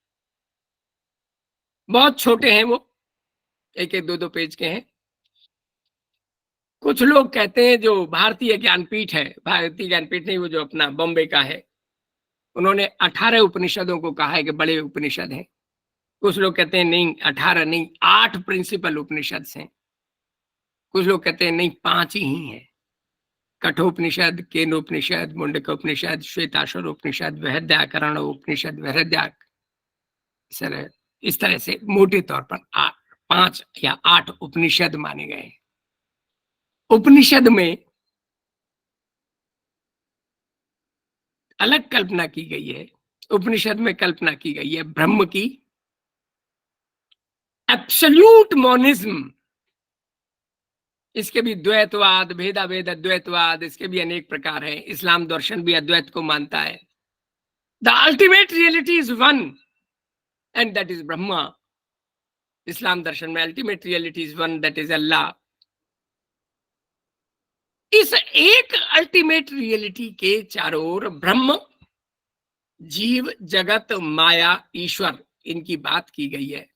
S2: बहुत छोटे हैं वो, 1-1, 2-2 पेज के हैं। कुछ लोग कहते हैं जो भारतीय ज्ञानपीठ है, भारतीय ज्ञानपीठ नहीं, वो जो अपना बॉम्बे का है, उन्होंने 18 उपनिषदों को कहा है कि बड़े उपनिषद हैं। कुछ लोग कहते हैं नहीं 18 नहीं, 8 प्रिंसिपल उपनिषद हैं। कुछ लोग कहते हैं नहीं 5 ही हैं, कठोपनिषद, केनोपनिषद, मुंडकोपनिषद, श्वेताश्वर उपनिषद, बृहदारण्यक उपनिषद, बृहदारण्यक, इस तरह से मोटे तौर पर 5 या 8 उपनिषद माने गए हैं। उपनिषद में अलग कल्पना की गई है, उपनिषद में कल्पना की गई है ब्रह्म की, एब्सोल्यूट मोनिज्म। इसके भी द्वैतवाद, भेदाभेद अद्वैतवाद, इसके भी अनेक प्रकार हैं। इस्लाम दर्शन भी अद्वैत को मानता है। The ultimate reality is one and that is Brahma. Islam दर्शन में ultimate reality is one, that is Allah. इस एक अल्टीमेट रियलिटी के चारों ओर ब्रह्म, जीव, जगत, माया, ईश्वर, इनकी बात की गई है।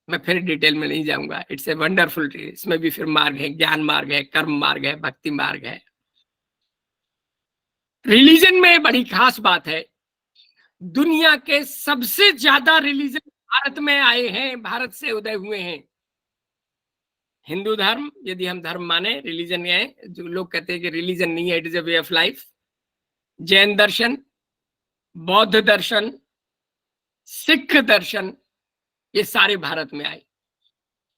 S2: मैं फिर डिटेल में नहीं जाऊंगा, इट्स ए वंडरफुल। इसमें भी फिर मार्ग है, ज्ञान मार्ग है, कर्म मार्ग है, भक्ति मार्ग है। रिलीजन में बड़ी खास बात है, दुनिया के सबसे ज्यादा रिलीजन भारत में आए हैं, भारत से उदय हुए हैं। हिंदू धर्म, यदि हम धर्म माने, रिलीजन है, जो लोग कहते हैं कि रिलीजन नहीं है, it is a way of life. Jain दर्शन, बौद्ध दर्शन, सिख दर्शन, ये सारे भारत में आए।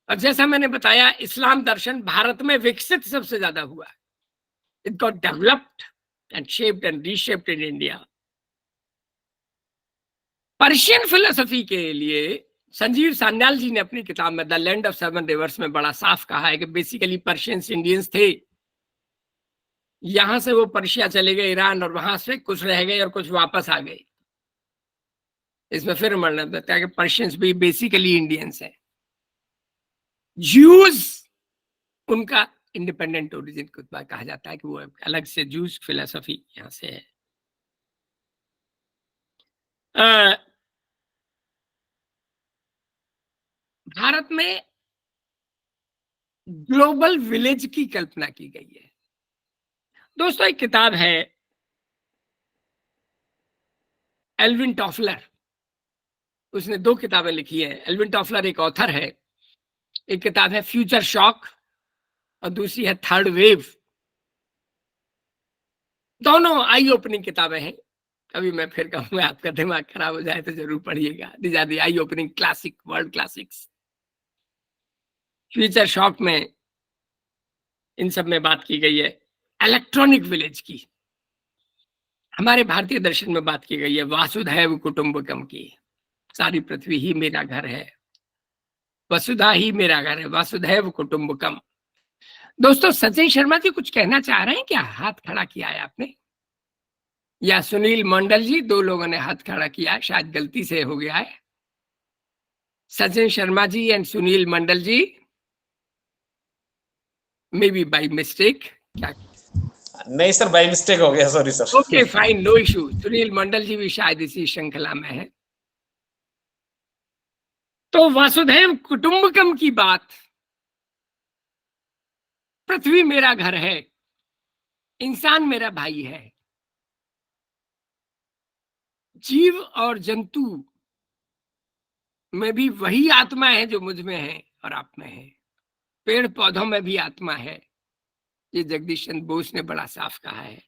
S2: और जैसा मैंने बताया, इस्लाम दर्शन भारत में विकसित सबसे ज्यादा हुआ। It got developed and shaped and reshaped in India. Persian philosophy के लिए संजीव सान्याल जी ने अपनी किताब में द लैंड ऑफ 7 रिवर्स में बड़ा साफ कहा है कि बेसिकली पर्शियंस इंडियंस थे। यहां से वो पर्शिया चले गए, ईरान, और वहां से कुछ रह गए और कुछ वापस आ गए। इसमें फिर मानना देता है कि पर्शियंस भी बेसिकली इंडियंस है। ज्यूज, उनका इंडिपेंडेंट ओरिजिन को कहा जाता है कि वो अलग से जूस फिलोसफी यहां से है। भारत में ग्लोबल विलेज की कल्पना की गई है। दोस्तों, एक किताब है एल्विन टॉफलर, उसने 2 किताबें लिखी है। एल्विन टॉफलर एक ऑथर है। एक किताब है फ्यूचर शॉक और दूसरी है थर्ड वेव। दोनों आई ओपनिंग किताबें हैं। कभी मैं फिर कहूंगा, आपका दिमाग खराब हो जाए तो जरूर पढ़िएगा। These are the eye opening classic, world classics. Future shock में इन सब में बात की गई है इलेक्ट्रॉनिक विलेज की। हमारे भारतीय दर्शन में बात की गई है वासुधैव कुटुंबकम की, सारी पृथ्वी ही मेरा घर है, वसुधा ही मेरा घर है, वासुधैव कुटुंबकम। दोस्तों सचिन शर्मा जी कुछ कहना चाह रहे हैं क्या? हाथ खड़ा किया है आपने, या सुनील मंडल जी, दो लोगों ने हाथ खड़ा किया, शायद गलती से हो गया है। Sachin Sharma ji and Sunil Mandal ji, may be by mistake. क्या?
S3: नहीं सर, बाई मिस्टेक हो गया, sorry sir.
S2: Okay fine, no issue. Sunil Mandal ji भी शायद इसी श्रृंखला में है। तो वासुधैव कुटुंबकम की बात, पृथ्वी मेरा घर है, इंसान मेरा भाई है, जीव और जंतु में भी वही आत्मा है जो मुझ में है और आप में है, पेड़ पौधों में भी आत्मा है, ये जगदीश चंद्र बोस ने बड़ा साफ कहा है।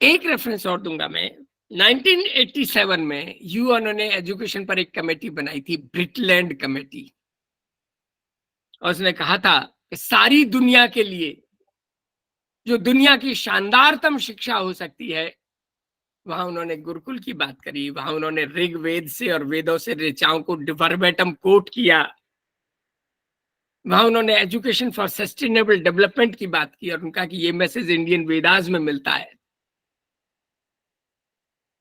S2: एक रेफरेंस और दूंगा मैं, 1987 में यूएनओ ने एजुकेशन पर एक कमेटी बनाई थी, ब्रिटलैंड कमेटी, और उसने कहा था कि सारी दुनिया के लिए जो दुनिया की शानदारतम शिक्षा हो सकती है, वहां उन्होंने गुरुकुल की बात करी, वहां उन्होंने ऋग्वेद से और वेदों से ऋचाओं को वर्बेटम कोट किया, वहां उन्होंने एजुकेशन फॉर सस्टेनेबल डेवलपमेंट की बात की और उनका कि ये मैसेज इंडियन वेदास में मिलता है।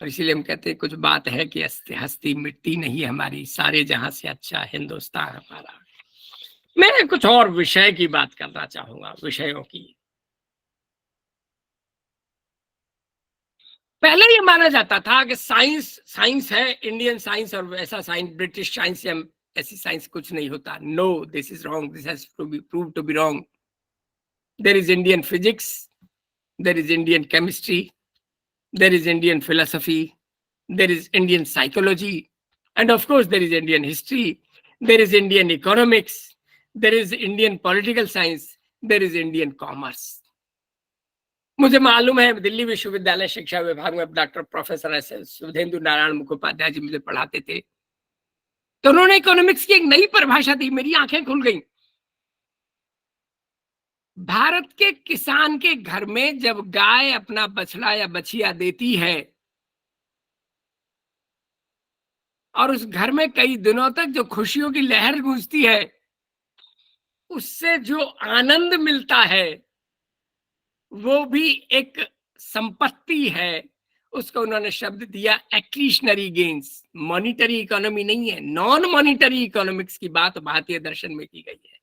S2: और इसीलिए हम कहते हैं कुछ बात है कि हस्ती मिट्टी नहीं हमारी, सारे जहां से अच्छा हिंदुस्तान हमारा। मैं कुछ और विषय की बात करना चाहूंगा, विषयों की। पहले ये माना जाता था कि साइंस है, इंडियन साइंस और ऐसा साइंस, ब्रिटिश साइंस या ऐसी साइंस कुछ नहीं होता। No, this is wrong, this has to be proved to be wrong. There is Indian physics, there is Indian chemistry, there is Indian philosophy, there is Indian psychology, and of course there is Indian history, there is Indian economics, there is Indian political science, there is Indian commerce. मुझे मालूम है दिल्ली विश्वविद्यालय शिक्षा विभाग में doctor professor सुधेंदु Narayan Mukhopadhyay जी मुझे पढ़ाते थे, तो उन्होंने इकोनॉमिक्स की एक नई परिभाषा दी, मेरी आंखें खुल गई। भारत के किसान के घर में जब गाय अपना बछड़ा या बछिया देती है और उस घर में कई दिनों तक जो खुशियों की लहर गूंजती है, उससे जो आनंद मिलता है वो भी एक संपत्ति है। उसको उन्होंने शब्द दिया एक्रीशनरी गेन्स। मॉनिटरी इकोनॉमी नहीं है, नॉन मॉनिटरी इकोनॉमिक्स की बात भारतीय दर्शन में की गई है।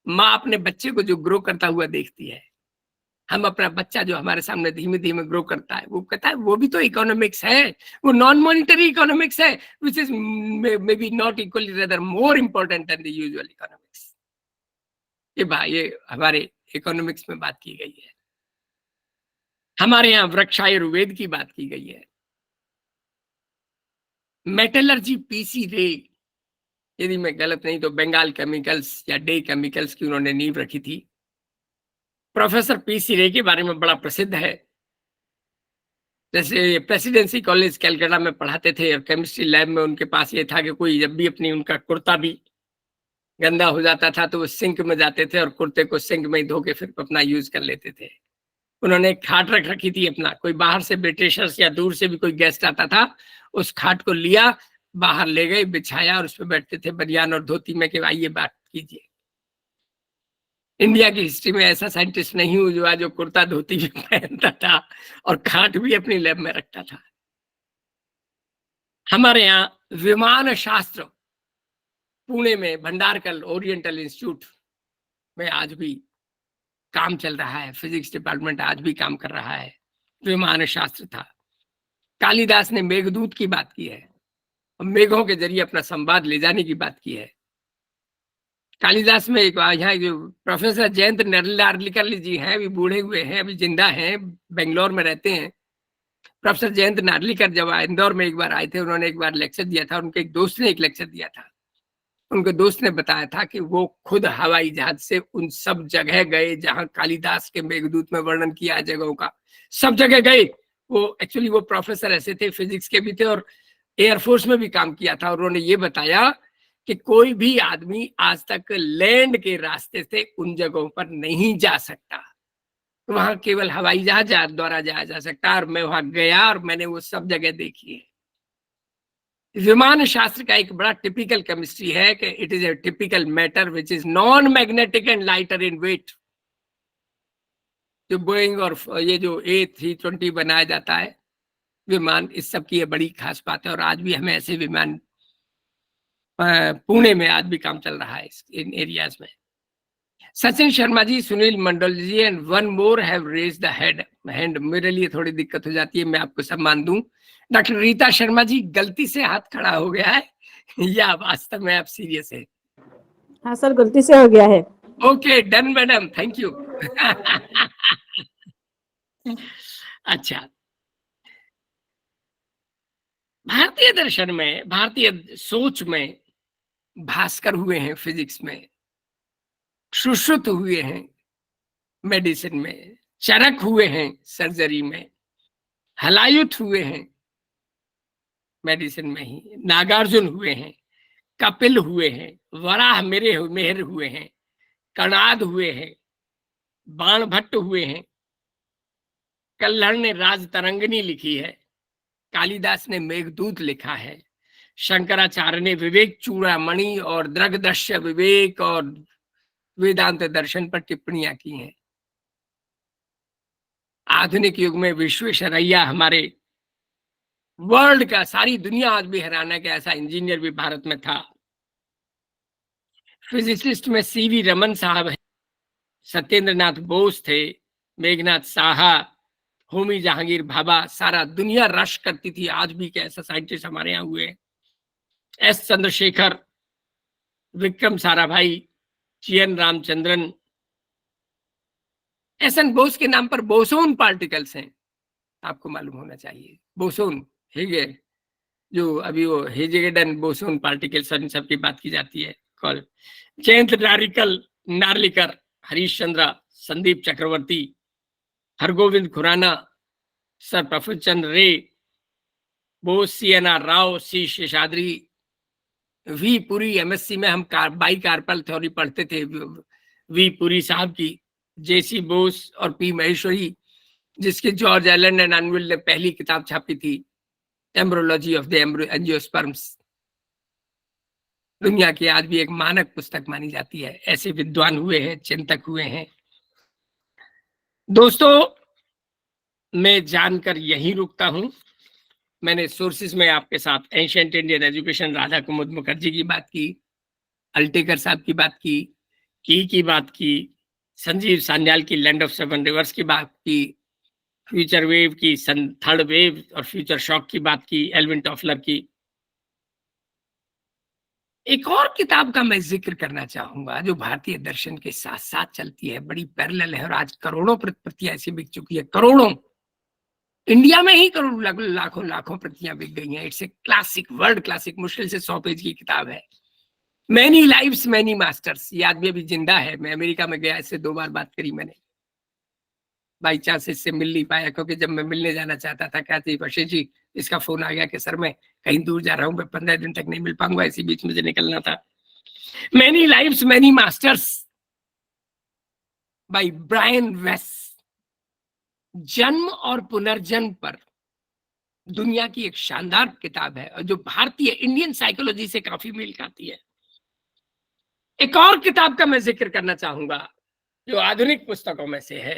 S2: माँ अपने बच्चे को जो ग्रो करता हुआ देखती है, हम अपना बच्चा जो हमारे सामने धीमे धीमे ग्रो करता है, वो कहता है वो भी तो इकोनॉमिक्स है, वो नॉन मॉनिटरी इकोनॉमिक्स है, which is may be not equally rather more important than the usual economics. ये हमारे इकोनॉमिक्स में बात की गई है। हमारे यहाँ वृक्षायुर्वेद की बात की गई है। मेटलर्जी पीसी रे, यदि मैं गलत नहीं तो बंगाल केमिकल्स या डे केमिकल्स की उन्होंने नींव रखी थी। प्रोफेसर पीसी रे के बारे में बड़ा प्रसिद्ध है, जैसे प्रेसिडेंसी कॉलेज कैलकाटा में पढ़ाते थे और केमिस्ट्री लैब में उनके पास ये था कि कोई जब भी अपनी उनका कुर्ता भी गंदा हो जाता था तो वो सिंक में जाते थे और कुर्ते को सिंक में ही धो के फिर अपना यूज कर लेते थे। उन्होंने एक खाट रख रखी थी अपना, कोई बाहर से ब्रिटिशर्स या दूर से भी कोई गेस्ट आता था, उस खाट को लिया, बाहर ले गए, बिछाया और उस पर बैठते थे बनियान और धोती में कि आइए बात कीजिए। इंडिया की हिस्ट्री में ऐसा साइंटिस्ट नहीं हुआ जो कुर्ता धोती भी पहनता था और खाट भी अपनी लैब में रखता था। हमारे यहाँ विमान शास्त्र पुणे में भंडारकर ओरिएंटल इंस्टीट्यूट में आज भी काम चल रहा है, फिजिक्स डिपार्टमेंट आज भी काम कर रहा है, विमान शास्त्र था। कालिदास ने मेघदूत की बात की है और मेघों के जरिए अपना संवाद ले जाने की बात की है। कालिदास में एक यहाँ जो प्रोफेसर जयंत नार्लिकर जी हैं, अभी बूढ़े हुए हैं, अभी जिंदा हैं, बेंगलोर में रहते हैं। प्रोफेसर जयंत नार्लिकर जब इंदौर में एक बार आए थे, उन्होंने एक बार लेक्चर दिया था, उनके एक दोस्त ने एक लेक्चर दिया था। उनके दोस्त ने बताया था कि वो खुद हवाई जहाज से उन सब जगह गए जहां कालिदास के मेघदूत में वर्णन किया है जगहों का, सब जगह गए। वो एक्चुअली वो प्रोफेसर ऐसे थे, फिजिक्स के भी थे और एयरफोर्स में भी काम किया था, और उन्होंने ये बताया कि कोई भी आदमी आज तक लैंड के रास्ते से उन जगहों पर नहीं जा सकता, वहां केवल हवाई जहाज द्वारा जाया जा सकता। और मैं वहां गया और मैंने वो सब जगह देखी है। विमान शास्त्र का एक बड़ा टिपिकल केमिस्ट्री है कि it is a typical matter which is non magnetic and lighter in weight. जो बोइंग और ये जो A320 बनाया जाता है विमान, इस सब की ये बड़ी खास बात है। और आज भी हमें ऐसे विमान, पुणे में आज भी काम चल रहा है इन एरियाज में। Sachin Sharma ji, Sunil Mandal ji and one more have raise the hand. मेरे लिए थोड़ी दिक्कत हो जाती है, मैं आपको सम्मान दूं। डॉक्टर रीता शर्मा जी, गलती से हाथ खड़ा हो गया है या वास्तव में आप सीरियस है?
S4: हाँ सर, गलती से हो गया है।
S2: Okay done madam, thank you. अच्छा, भारतीय दर्शन में, भारतीय सोच में भास्कर हुए हैं फिजिक्स में, सुश्रुत हुए हैं मेडिसिन में, चरक हुए हैं सर्जरी में, हलायुत हुए हैं मेडिसिन में ही, नागार्जुन हुए हैं, कपिल हुए हैं, वराह मेहर हुए हैं, कणाद हुए हैं, बाण भट्ट हुए हैं, कल्हड़ ने राज तरंगिणी लिखी है, कालिदास ने मेघदूत लिखा है, शंकराचार्य ने विवेक चूड़ामणि और दृग्दृश्य विवेक और वेदांत दर्शन पर टिप्पणियां की हैं। आधुनिक युग में विश्वेश्वरैया हमारे वर्ल्ड का, सारी दुनिया आज भी हैरान है कि ऐसा इंजीनियर भी भारत में था। फिजिसिस्ट में सीवी रमन साहब है, सत्येंद्र नाथ बोस थे, मेघनाथ साहा, होमी जहांगीर भाभा, सारा दुनिया रश करती थी आज भी कि ऐसा साइंटिस्ट हमारे यहाँ हुए। एस चंद्रशेखर, विक्रम साराभाई, चियन रामचंद्रन। एस.एन. बोस के नाम पर बोसोन पार्टिकल्स हैं, आपको मालूम होना चाहिए। बोसोन हेगे, जो अभी वो हेजेगेडन बोसोन पार्टिकल्स इन सब की बात की जाती है। Call Jayant Narlikar, Harish Chandra, Sandeep Chakravarti, Hargobind Khurana, sir Prafulla Chandra Ray, Bose CNR Rao, C Seshadri, V Puri. MSc में हम बाई कार्पल थ्योरी पढ़ते थे, वी पुरी साहब की, JC बोस और P महेश्वरी, जिसके जॉर्ज एलन एंड अनविल ने पहली किताब छापी थी, एम्ब्रोलॉजी ऑफ द एंजियोस्पर्म्स। दुनिया की आज भी एक मानक पुस्तक मानी जाती है। ऐसे विद्वान हुए हैं, चिंतक हुए हैं। दोस्तों, मैं जानकर यहीं रुकता हूं। मैंने सोर्सेज में आपके साथ एंशिएंट इंडियन एजुकेशन, राधा कुमुद मुखर्जी की बात की, अल्टेकर साहब की बात की बात की, संजीव सान्याल की लैंड ऑफ सेवन रिवर्स की बात की, फ्यूचर वेव की, थर्ड वेव और फ्यूचर शॉक की बात की, एल्विन टॉफलर की। एक और किताब का मैं जिक्र करना चाहूंगा जो भारतीय दर्शन के साथ साथ चलती है, बड़ी पैरेलल है और आज करोड़ों प्रतियां ऐसी बिक चुकी है। करोड़ों, इंडिया में ही करोड़ों, लाखों प्रतियां बिक गई हैं। It's a classic, world classic, मुश्किल से 100 पेज की किताब है। Many lives many masters. ये आदमी अभी जिंदा है, मैं अमेरिका में गया, इससे 2 बार बात करी मैंने, बाई चांस इससे मिल नहीं पाया, क्योंकि जब मैं मिलने जाना चाहता था, कहती बशीर जी, इसका फोन आ गया कि सर मैं कहीं दूर जा रहा हूं, मैं 15 दिन तक नहीं मिल पाऊंगा, इसी बीच मुझे निकलना था। Many lives many masters by Brian Weiss. जन्म और पुनर्जन्म पर दुनिया की एक शानदार किताब है और जो भारतीय इंडियन साइकोलॉजी से काफी मेल खाती है। एक और किताब का मैं जिक्र करना चाहूंगा जो आधुनिक पुस्तकों में से है।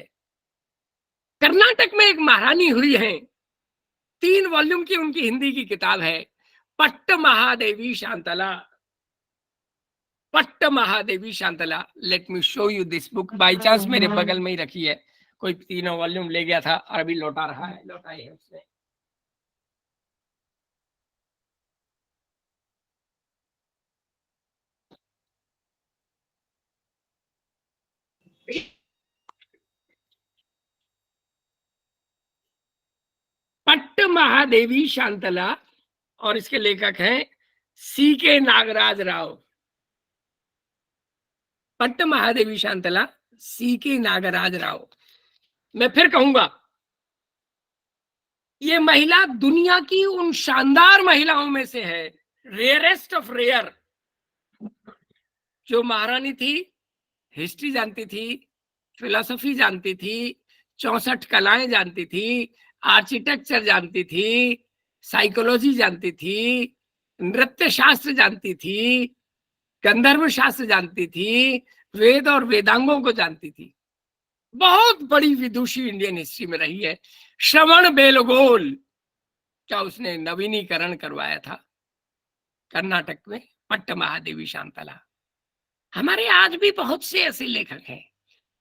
S2: कर्नाटक में एक महारानी हुई है, 3 वॉल्यूम की उनकी हिंदी की किताब है, पट्ट Mahadevi Shantala. Patta Mahadevi Shantala. Let me show you this book. By chance मेरे बगल में ही रखी है, कोई 3 वॉल्यूम ले गया था और अभी लौटा रहा है, लौटाई है उसने। पट्ट महादेवी शांतला और इसके लेखक हैं CK नागराज राव। पट्ट महादेवी शांतला, CK नागराज राव। मैं फिर कहूंगा, ये महिला दुनिया की उन शानदार महिलाओं में से है, रेयरेस्ट ऑफ रेयर, जो महारानी थी हिस्ट्री जानती थी, फिलॉसफी जानती थी, 64 कलाएं जानती थी, आर्किटेक्चर जानती थी, साइकोलॉजी जानती थी, नृत्य शास्त्र जानती थी, गंधर्व शास्त्र जानती थी, वेद और वेदांगों को जानती थी। बहुत बड़ी विदुषी इंडियन हिस्ट्री में रही है। श्रवण बेलगोल क्या उसने नवीनीकरण करवाया था कर्नाटक में, पट्ट महादेवी शांतला। हमारे आज भी बहुत से ऐसे लेखक हैं।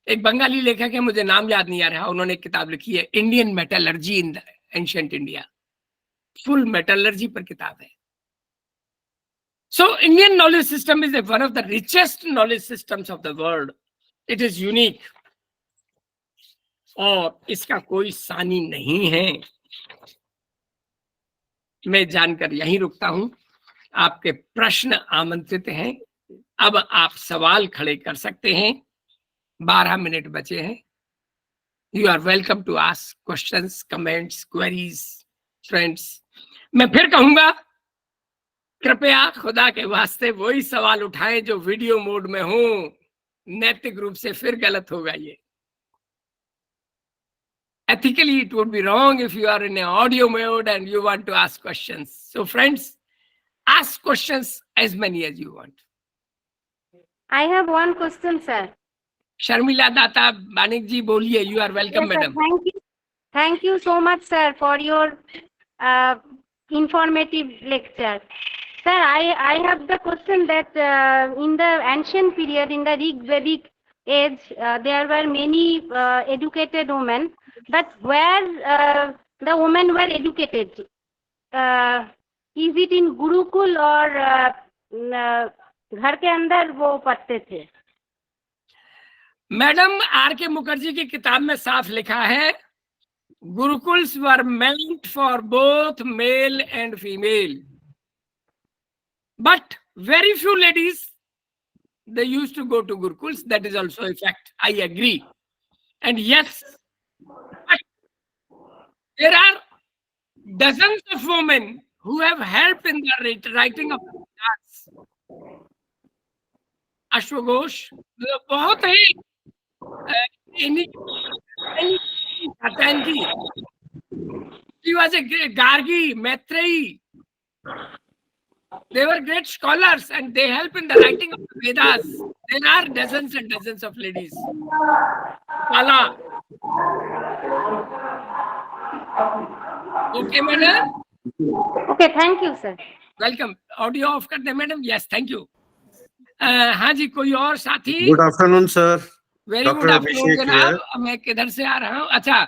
S2: एक बंगाली लेखक है, मुझे नाम याद नहीं आ रहा, उन्होंने एक किताब लिखी है Indian metallurgy in the ancient India, full metallurgy पर किताब है। So Indian knowledge system is one of the richest knowledge systems of the world. It is unique. और इसका कोई सानी नहीं है। मैं जानकर यहीं रुकता हूं। आपके प्रश्न आमंत्रित हैं। अब आप सवाल खड़े कर सकते हैं। 12 मिनट बचे हैं। You are welcome to ask questions, comments, queries, friends. मैं फिर कहूंगा, कृपया खुदा के वास्ते वही सवाल उठाएं जो वीडियो मोड में हो। नैतिक रूप से फिर गलत होगा ये। Ethically, it would be wrong if you are in an audio mode and you want to ask questions. So friends, ask questions as many as you want.
S5: I have one question, sir.
S2: Sharmila Datta Banik ji बोलिए. You are welcome,
S5: Yes, sir.
S2: madam.
S5: Thank you. Thank you so much, sir, for your informative lecture. Sir, I have the question that in the ancient period, in the Rig Vedic age, there were many educated women, but where the women were educated? Is it in Gurukul or घर के अंदर वो पढ़ते थे?
S2: Madam, are के मुखर्जी की किताब में साफ लिखा है, गुरुकुल्स वर meant for both male and female, but very few ladies, they used to go to gurukuls. That is also a fact. I agree. And yes, but there are dozens of women who have helped in the writing of Vedas. अश्वघोष बहुत ही She was a Gargi, Maitreyi. They were great scholars and they help in the writing of the Vedas. There are dozens and dozens of ladies. Kala. Okay, madam?
S5: Okay, thank you, sir.
S2: Welcome. Audio off कर दे, madam? Yes, thank you. हाँ जी, कोई और साथी?
S6: Good afternoon sir.
S2: Very good afternoon जनाब। मैं किधर से आ रहा हूँ? अच्छा,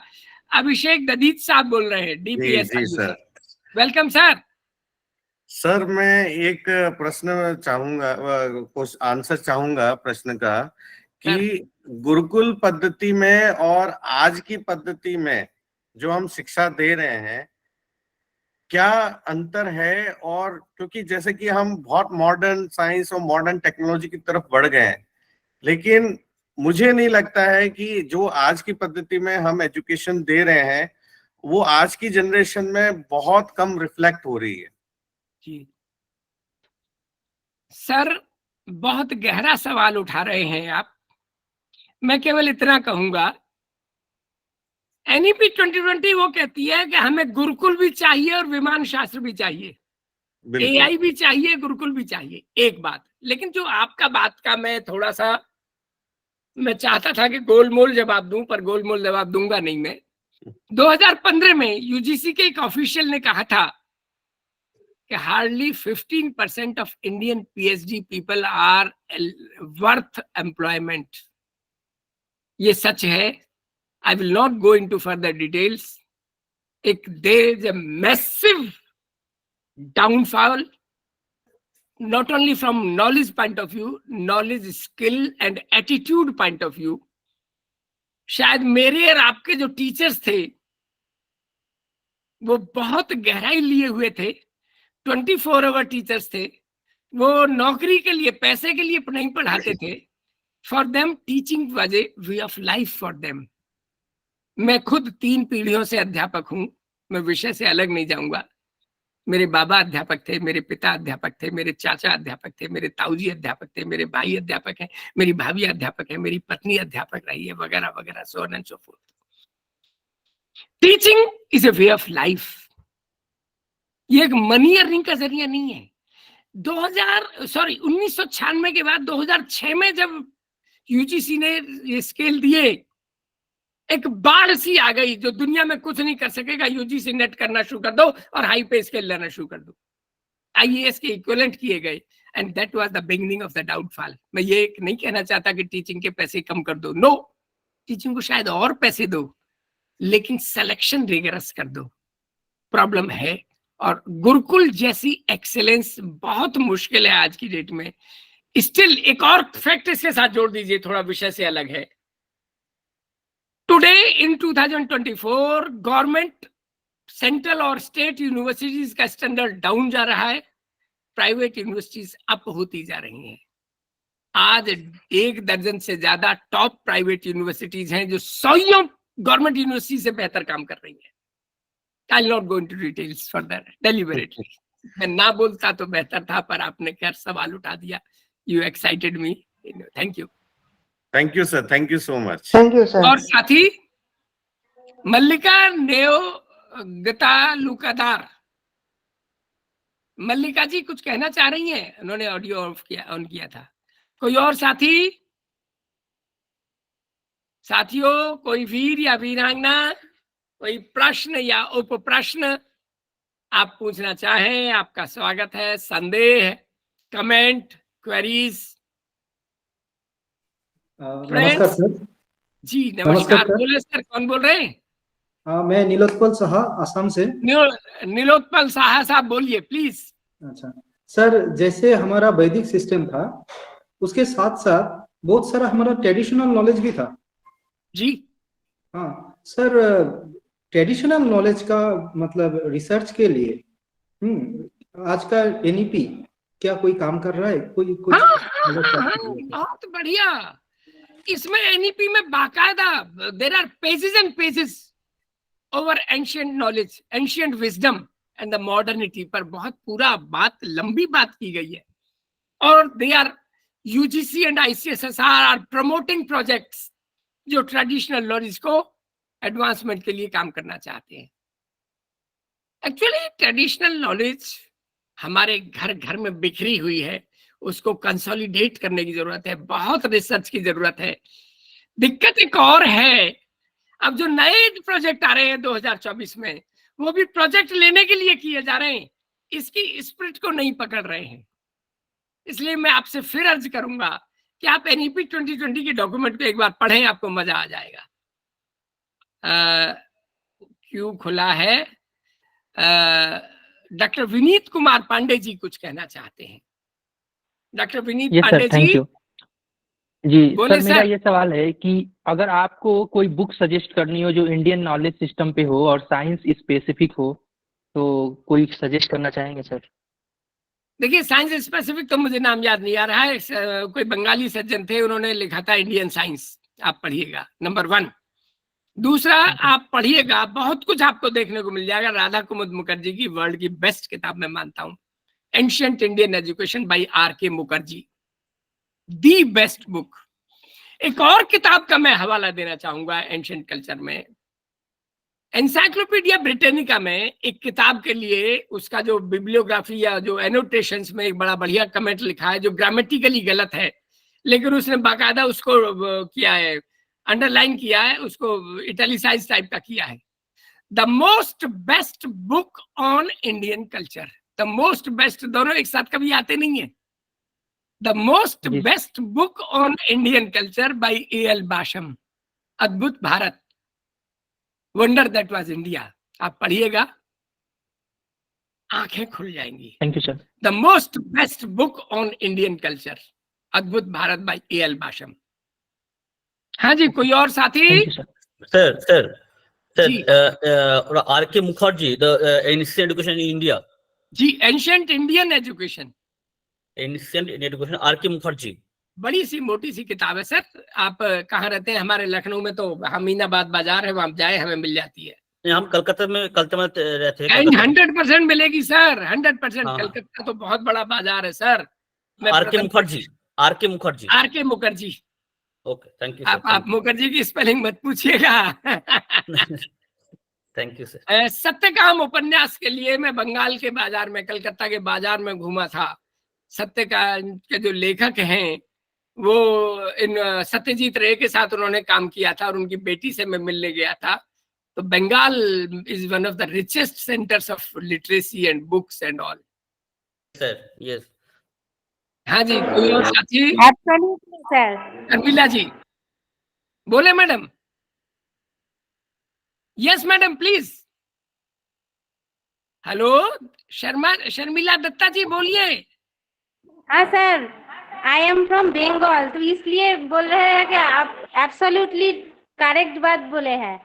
S2: अभिषेक ददीत साहब बोल रहे हैं, डीपीएस।
S6: जी सर,
S2: वेलकम सर।
S6: सर मैं एक प्रश्न चाहूंगा, आंसर चाहूंगा प्रश्न का कि गुरुकुल पद्धति में और आज की पद्धति में जो हम शिक्षा दे रहे हैं, क्या अंतर है? और क्योंकि जैसे कि हम बहुत मॉडर्न साइंस और मॉडर्न टेक्नोलॉजी की तरफ बढ़ गए हैं, लेकिन मुझे नहीं लगता है कि जो आज की पद्धति में हम एजुकेशन दे रहे हैं वो आज की जनरेशन में बहुत कम रिफ्लेक्ट हो रही है।
S2: जी सर, बहुत गहरा सवाल उठा रहे हैं आप। मैं केवल इतना कहूंगा, एनईपी 2020 वो कहती है कि हमें गुरुकुल भी चाहिए और विमान शास्त्र भी चाहिए, एआई भी चाहिए, गुरुकुल भी चाहिए। एक बात, लेकिन जो आपका बात का मैं थोड़ा सा, मैं चाहता था कि गोलमोल जवाब दूं, पर गोलमोल जवाब दूंगा नहीं मैं। 2015 में यूजीसी के एक ऑफिशियल ने कहा था कि hardly 15% of Indian PhD people are worth employment. ये सच है। I will not go into further details. There is a massive downfall, not only from knowledge point of view, knowledge, skill and attitude point of view. शायद मेरे और आपके जो teachers थे वो बहुत गहराई लिए हुए थे, 24 आवर टीचर्स थे। वो नौकरी के लिए, पैसे के लिए नहीं पढ़ाते थे। For them teaching was a way of life for them. मैं खुद 3 पीढ़ियों से अध्यापक हूं, मैं विषय से अलग नहीं जाऊंगा। मेरे बाबा अध्यापक थे, मेरे पिता अध्यापक थे, मेरे चाचा अध्यापक थे, मेरे ताऊजी अध्यापक थे, मेरे भाई अध्यापक हैं, मेरी भाभी अध्यापक है, मेरी पत्नी अध्यापक रही है, वगैरह वगैरह, so on and so fourth. Teaching is a way of life, ये एक मनी अर्निंग का जरिया नहीं है। 1996 के बाद 2006 में जब यूजीसी ने ये स्केल दिए, एक बाढ़ सी आ गई जो दुनिया में कुछ नहीं कर सकेगा, यूजीसी नेट करना शुरू कर दो और हाई पे स्केल लेना शुरू कर दो। आईएएस के इक्विवेलेंट किए गए and that was the beginning of the downfall. मैं ये नहीं कहना चाहता कि टीचिंग के पैसे कम कर दो, नो, टीचिंग को शायद और पैसे दो, लेकिन सिलेक्शन रिगरस कर दो। प्रॉब्लम है, और गुरुकुल जैसी एक्सेलेंस बहुत मुश्किल है आज की डेट में। स्टिल एक और फैक्ट इसके साथ जोड़ दीजिए, थोड़ा विषय से अलग है। टुडे इन 2024 गवर्नमेंट, सेंट्रल और स्टेट यूनिवर्सिटीज का स्टैंडर्ड डाउन जा रहा है, प्राइवेट यूनिवर्सिटीज अप होती जा रही हैं। आज 1 दर्जन से ज्यादा टॉप प्राइवेट यूनिवर्सिटीज हैं जो 100 गवर्नमेंट यूनिवर्सिटी से बेहतर काम कर रही हैं। I will not go into details further deliberately. मैं ना बोलता तो बेहतर था, पर आपने खैर सवाल उठा दिया। You excited me, thank you.
S6: Thank you sir, thank you so much.
S7: Thank you sir.
S2: और साथी मल्लिका नेओ गतालुकादार, मल्लिका जी कुछ कहना चाह रही हैं, उन्होंने ऑडियो ऑन किया था। कोई और साथी? साथियों, कोई वीर या वीरांगना, कोई प्रश्न या उप प्रश्न आप पूछना चाहें, आपका स्वागत है। संदेह, कमेंट, क्वेरीज?
S8: नमस्कार सर।
S2: जी नमस्कार। बोले सर, कौन बोल रहे हैं?
S8: मैं नीलोत्पल साहा, असम से।
S2: नीलोत्पल साहा साहब बोलिए प्लीज।
S8: अच्छा सर, जैसे हमारा वैदिक सिस्टम था, उसके साथ साथ बहुत सारा हमारा ट्रेडिशनल नॉलेज भी था।
S2: जी
S8: हाँ सर, ट्रेडिशनल नॉलेज का मतलब रिसर्च के लिए आज का एनईपी क्या कोई काम कर रहा है? कोई कुछ?
S2: बहुत बढ़िया। इसमें एनईपी में बाकायदा there are pages and pages over ancient knowledge, ancient wisdom and the modernity पर बहुत पूरा बात, लंबी बात की गई है। और they are UGC and ICSSR are promoting projects जो ट्रेडिशनल नॉलेज को एडवांसमेंट के लिए काम करना चाहते हैं। एक्चुअली ट्रेडिशनल नॉलेज हमारे घर घर में बिखरी हुई है, उसको कंसोलिडेट करने की जरूरत है, बहुत रिसर्च की जरूरत है। दिक्कत एक और है, अब जो नए प्रोजेक्ट आ रहे हैं 2024 में, वो भी प्रोजेक्ट लेने के लिए किए जा रहे हैं, इसकी स्पिरिट को नहीं पकड़ रहे हैं। इसलिए मैं आपसे फिर अर्ज करूंगा कि आप एनईपी 2020 के डॉक्यूमेंट को एक बार पढ़ें, आपको मजा आ जाएगा। क्यों खुला है? डॉक्टर विनीत कुमार पांडे जी कुछ कहना चाहते हैं। डॉक्टर विनीत पांडे जी।
S9: जी
S2: बोले
S9: सर, मेरा ये सवाल है कि अगर आपको कोई बुक सजेस्ट करनी हो जो इंडियन नॉलेज सिस्टम पे हो और साइंस स्पेसिफिक हो, तो कोई सजेस्ट करना चाहेंगे सर?
S2: देखिए, साइंस स्पेसिफिक तो मुझे नाम याद नहीं आ रहा है। कोई बंगाली सज्जन थे, उन्होंने लिखा था इंडियन साइंस, आप पढ़िएगा, नंबर 1। दूसरा, आप पढ़िएगा, बहुत कुछ आपको देखने को मिल जाएगा। राधा कुमुद मुखर्जी की वर्ल्ड की बेस्ट किताब मैं मानता हूं, ancient Indian education by R K. Mukherjee, the best book. एक और किताब का मैं हवाला देना चाहूंगा एंशिएंट कल्चर में, एनसाइक्लोपीडिया ब्रिटानिका में एक किताब के लिए उसका जो बिब्लियोग्राफी या जो एनोटेशंस में एक बड़ा बढ़िया कमेंट लिखा है, जो ग्रामेटिकली गलत है, लेकिन उसने बाकायदा उसको किया है, अंडरलाइन किया है, उसको इटैलिसाइज टाइप का किया है। The most best book on Indian culture, the most best दोनों एक साथ कभी आते नहीं है। The most best book on Indian culture by A L. Basham, Adbhut Bharat, wonder that was India. आप पढ़िएगा, आंखें खुल जाएंगी।
S9: Thank you sir.
S2: The most best book on Indian culture, Adbhut Bharat bye A L. Basham. हाँ जी, कोई और साथी?
S10: Sir R K. Mukherjee, the ancient education in India.
S2: जी, ancient Indian education,
S10: ancient Indian education, R K. Mukherjee.
S2: बड़ी सी मोटी सी किताब है सर। आप कहाँ रहते हैं? हमारे लखनऊ में तो अमीनाबाद बाजार है, वहां जाए, हमें मिल जाती है।
S10: हम कलकत्ता में रहते हैं।
S2: 100% मिलेगी सर, 100%।
S10: हाँ।
S2: कलकत्ता तो बहुत बड़ा बाजार है sir.
S10: R K. Mukherjee.
S2: R K. Mukherjee.
S10: Okay, thank you
S2: आप मुखर्जी की स्पेलिंग मत पूछिएगा।
S10: Thank you sir.
S2: सत्यकाम उपन्यास के लिए मैं बंगाल के बाजार में, कलकत्ता के बाजार में घूमा था। सत्यकाम के जो लेखक हैं वो इन सत्यजीत रे के साथ उन्होंने काम किया था और उनकी बेटी से मैं मिलने गया था। तो Bengal is one of the richest centres of literacy and books and all.
S10: Sir yes.
S2: हाँ जी, कोई और साथी?
S5: Absolutely, sir.
S2: शर्मिला जी बोले madam. Yes madam please. Hello Sharmila Datta ji बोलिए।
S5: हाँ sir, I am from Bengal, तो इसलिए बोल रहे हैं कि आप एब्सोल्युटली करेक्ट बात बोले हैं।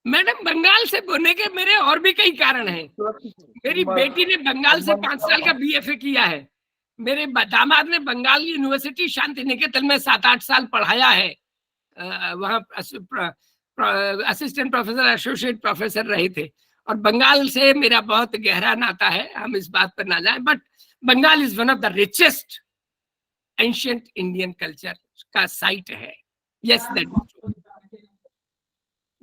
S2: मैडम बंगाल से बोलने के मेरे और भी कई कारण हैं। मेरी बेटी ने बंगाल से 5 साल का BFA किया है। मेरे दामाद ने बंगाल यूनिवर्सिटी शांति निकेतन में 7-8 साल पढ़ाया है। वहाँ असिस्टेंट प्रोफेसर, एसोसिएट प्रोफेसर रहे थे। और बंगाल से मेरा बहुत गहरा नाता है, हम इस बात पर ना जाएं, but Bengal is one of the richest ancient Indian culture का साइट है। Yes that.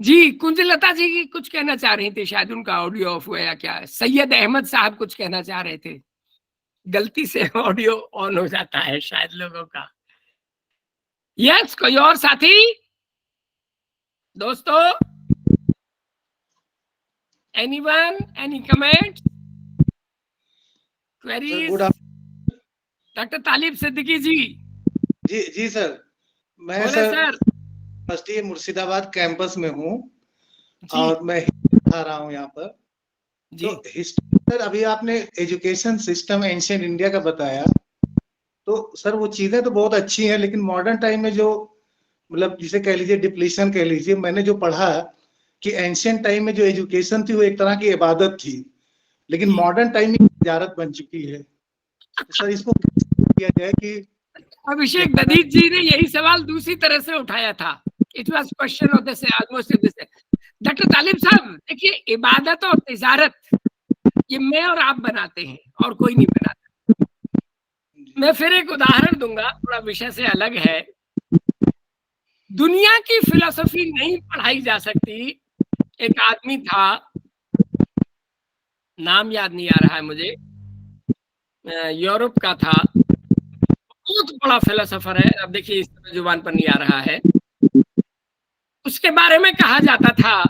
S2: जी कुंजलता जी कुछ कहना चाह रही थी, शायद उनका ऑडियो ऑफ हुआ या क्या। सैयद अहमद साहब कुछ कहना चाह रहे थे। गलती से ऑडियो ऑन हो जाता है शायद लोगों का। यस, कोई और साथी दोस्तों? Anyone, any comment, queries? Doctor Talib Siddiqui ji.
S7: जी सर, मैं
S2: बोले
S7: sir first year Murshidabad campus में हूँ और मैं पढ़ा रहा हूँ यहाँ पर।
S2: जी।
S7: तो हिस्ट्री सर, अभी आपने एजुकेशन सिस्टम एंशिएंट इंडिया का बताया, तो सर वो चीजें तो बहुत अच्छी हैं, लेकिन मॉडर्न टाइम में जो मतलब जिसे कह लीजिए डिप्लीशन कह लीजिए, मैंने जो पढ़ा कि एंशिएंट टाइम में जो एजुकेशन थी वो एक तरह की इबादत थी, लेकिन मॉडर्न टाइम में तिजारत बन चुकी है। तो सर इसको किया जाए कि
S2: अभिषेक ददीत जी ने यही सवाल दूसरी तरह से उठाया था। It was question of this almost this. Doctor Talib साहब देखिए, इबादत और तिजारत ये मैं और आप बनाते हैं और कोई नहीं बनाता। मैं फिर एक उदाहरण दूंगा, थोड़ा विषय से अलग है। दुनिया की फिलॉसफी नहीं पढ़ाई जा सकती। एक आदमी था, नाम याद नहीं आ रहा है मुझे, यूरोप का था, बहुत बड़ा फिलोसोफर है। अब देखिए इस समय जुबान पर नहीं आ रहा है। उसके बारे में कहा जाता था,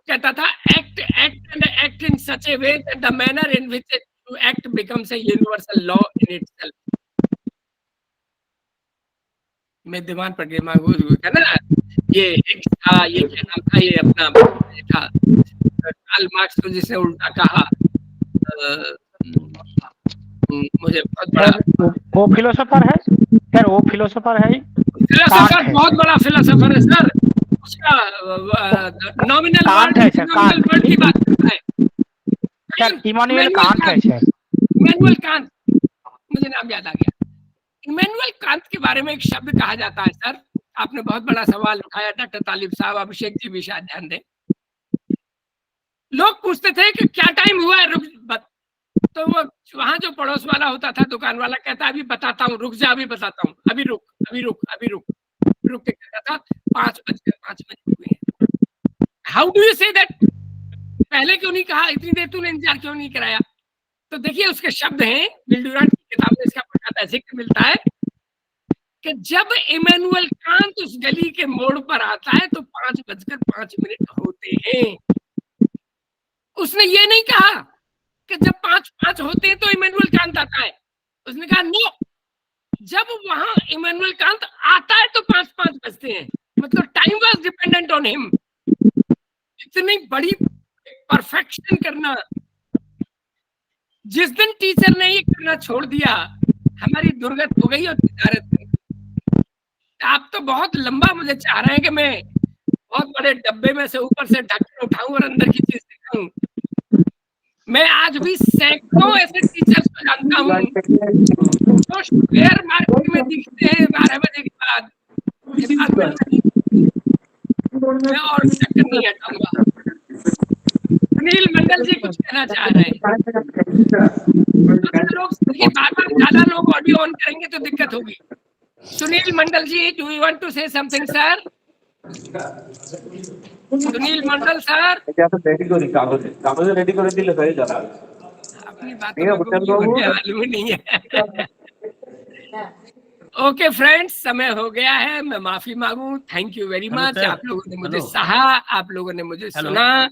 S2: कहता था act and act in such A way that the manner in which you act becomes a universal law in itself. मैं दिमाग पर दिमाग है ना, ये एक था, ये क्या नाम था, ये अपना था कार्ल मार्क्स को जिसने उल्टा कहा। मुझे बहुत बड़ा
S11: वो फिलोसोफर है सर, वो फिलोसोफर है,
S2: फिलोसोफर बहुत बड़ा फिलोसोफर है सर। उसका नॉमिनल वर्ड की बात करता है
S11: सर, इमानुएल कांट है सर।
S2: इमानुएल कांट, मुझे नाम याद आ गया। इमानुएल कांट के बारे में एक शब्द कहा जाता है सर। आपने बहुत बड़ा सवाल उठाया डॉक्टर तालिब साहब, अभिषेक जी भी शायद ध्यान दें। लोग पूछते थे कि क्या टाइम हुआ है, रुक। तो वो वहां जो पड़ोस वाला होता था, दुकान वाला, कहता अभी बताता हूँ, रुक जा, अभी बताता हूँ, अभी रुक, अभी रुक, अभी रुक। रुक के कहता था 5:05 हुए। How do you say that? पहले क्यों नहीं कहा? इतनी देर तूने इंतजार क्यों नहीं कराया? तो देखिए उसके शब्द हैं, विल डुरांट की किताब में इसका बकायदा जिक्र मिलता है कि जब इमैनुअल कांट उस गली के मोड़ पर आता है तो 5:05 होते हैं। उसने ये नहीं कहा कि जब 5:05 होते हैं तो इमैनुअल कांट आता है। उसने कहा नो, जब वहां इमैनुअल कांट आता है तो 5:05 बजते हैं। मतलब time was dependent on him. इतनी बड़ी परफेक्शन करना, जिस दिन टीचर ने ये करना छोड़ दिया, हमारी दुर्गत हो गई और तिजारत में। आप तो बहुत लंबा मुझे चाह रहे हैं कि मैं बहुत बड़े डब्बे में से ऊपर से ढक्कन उठाऊं और अंदर की चीज दिखाऊं। मैं आज भी सैकड़ों ऐसे टीचर्स को जानता हूँ जो शेयर मार्केट में दिखते हैं 12 बजे के बाद। मैं और ढक्कन नहीं हटाऊंगा। सुनील मंडल जी कुछ कहना चाह रहे हैं। अगर लोग ज्यादा लोग ऑडियो ऑन करेंगे तो दिक्कत होगी। Sunil Mandal ji, do you want to say something sir? Sunil Mandal sir, अपनी बातों में मालूम नहीं है। ओके फ्रेंड्स, समय हो गया है, मैं माफी मांगू। Thank you very much. आप लोगों ने मुझे सहा, आप लोगों ने मुझे सुना।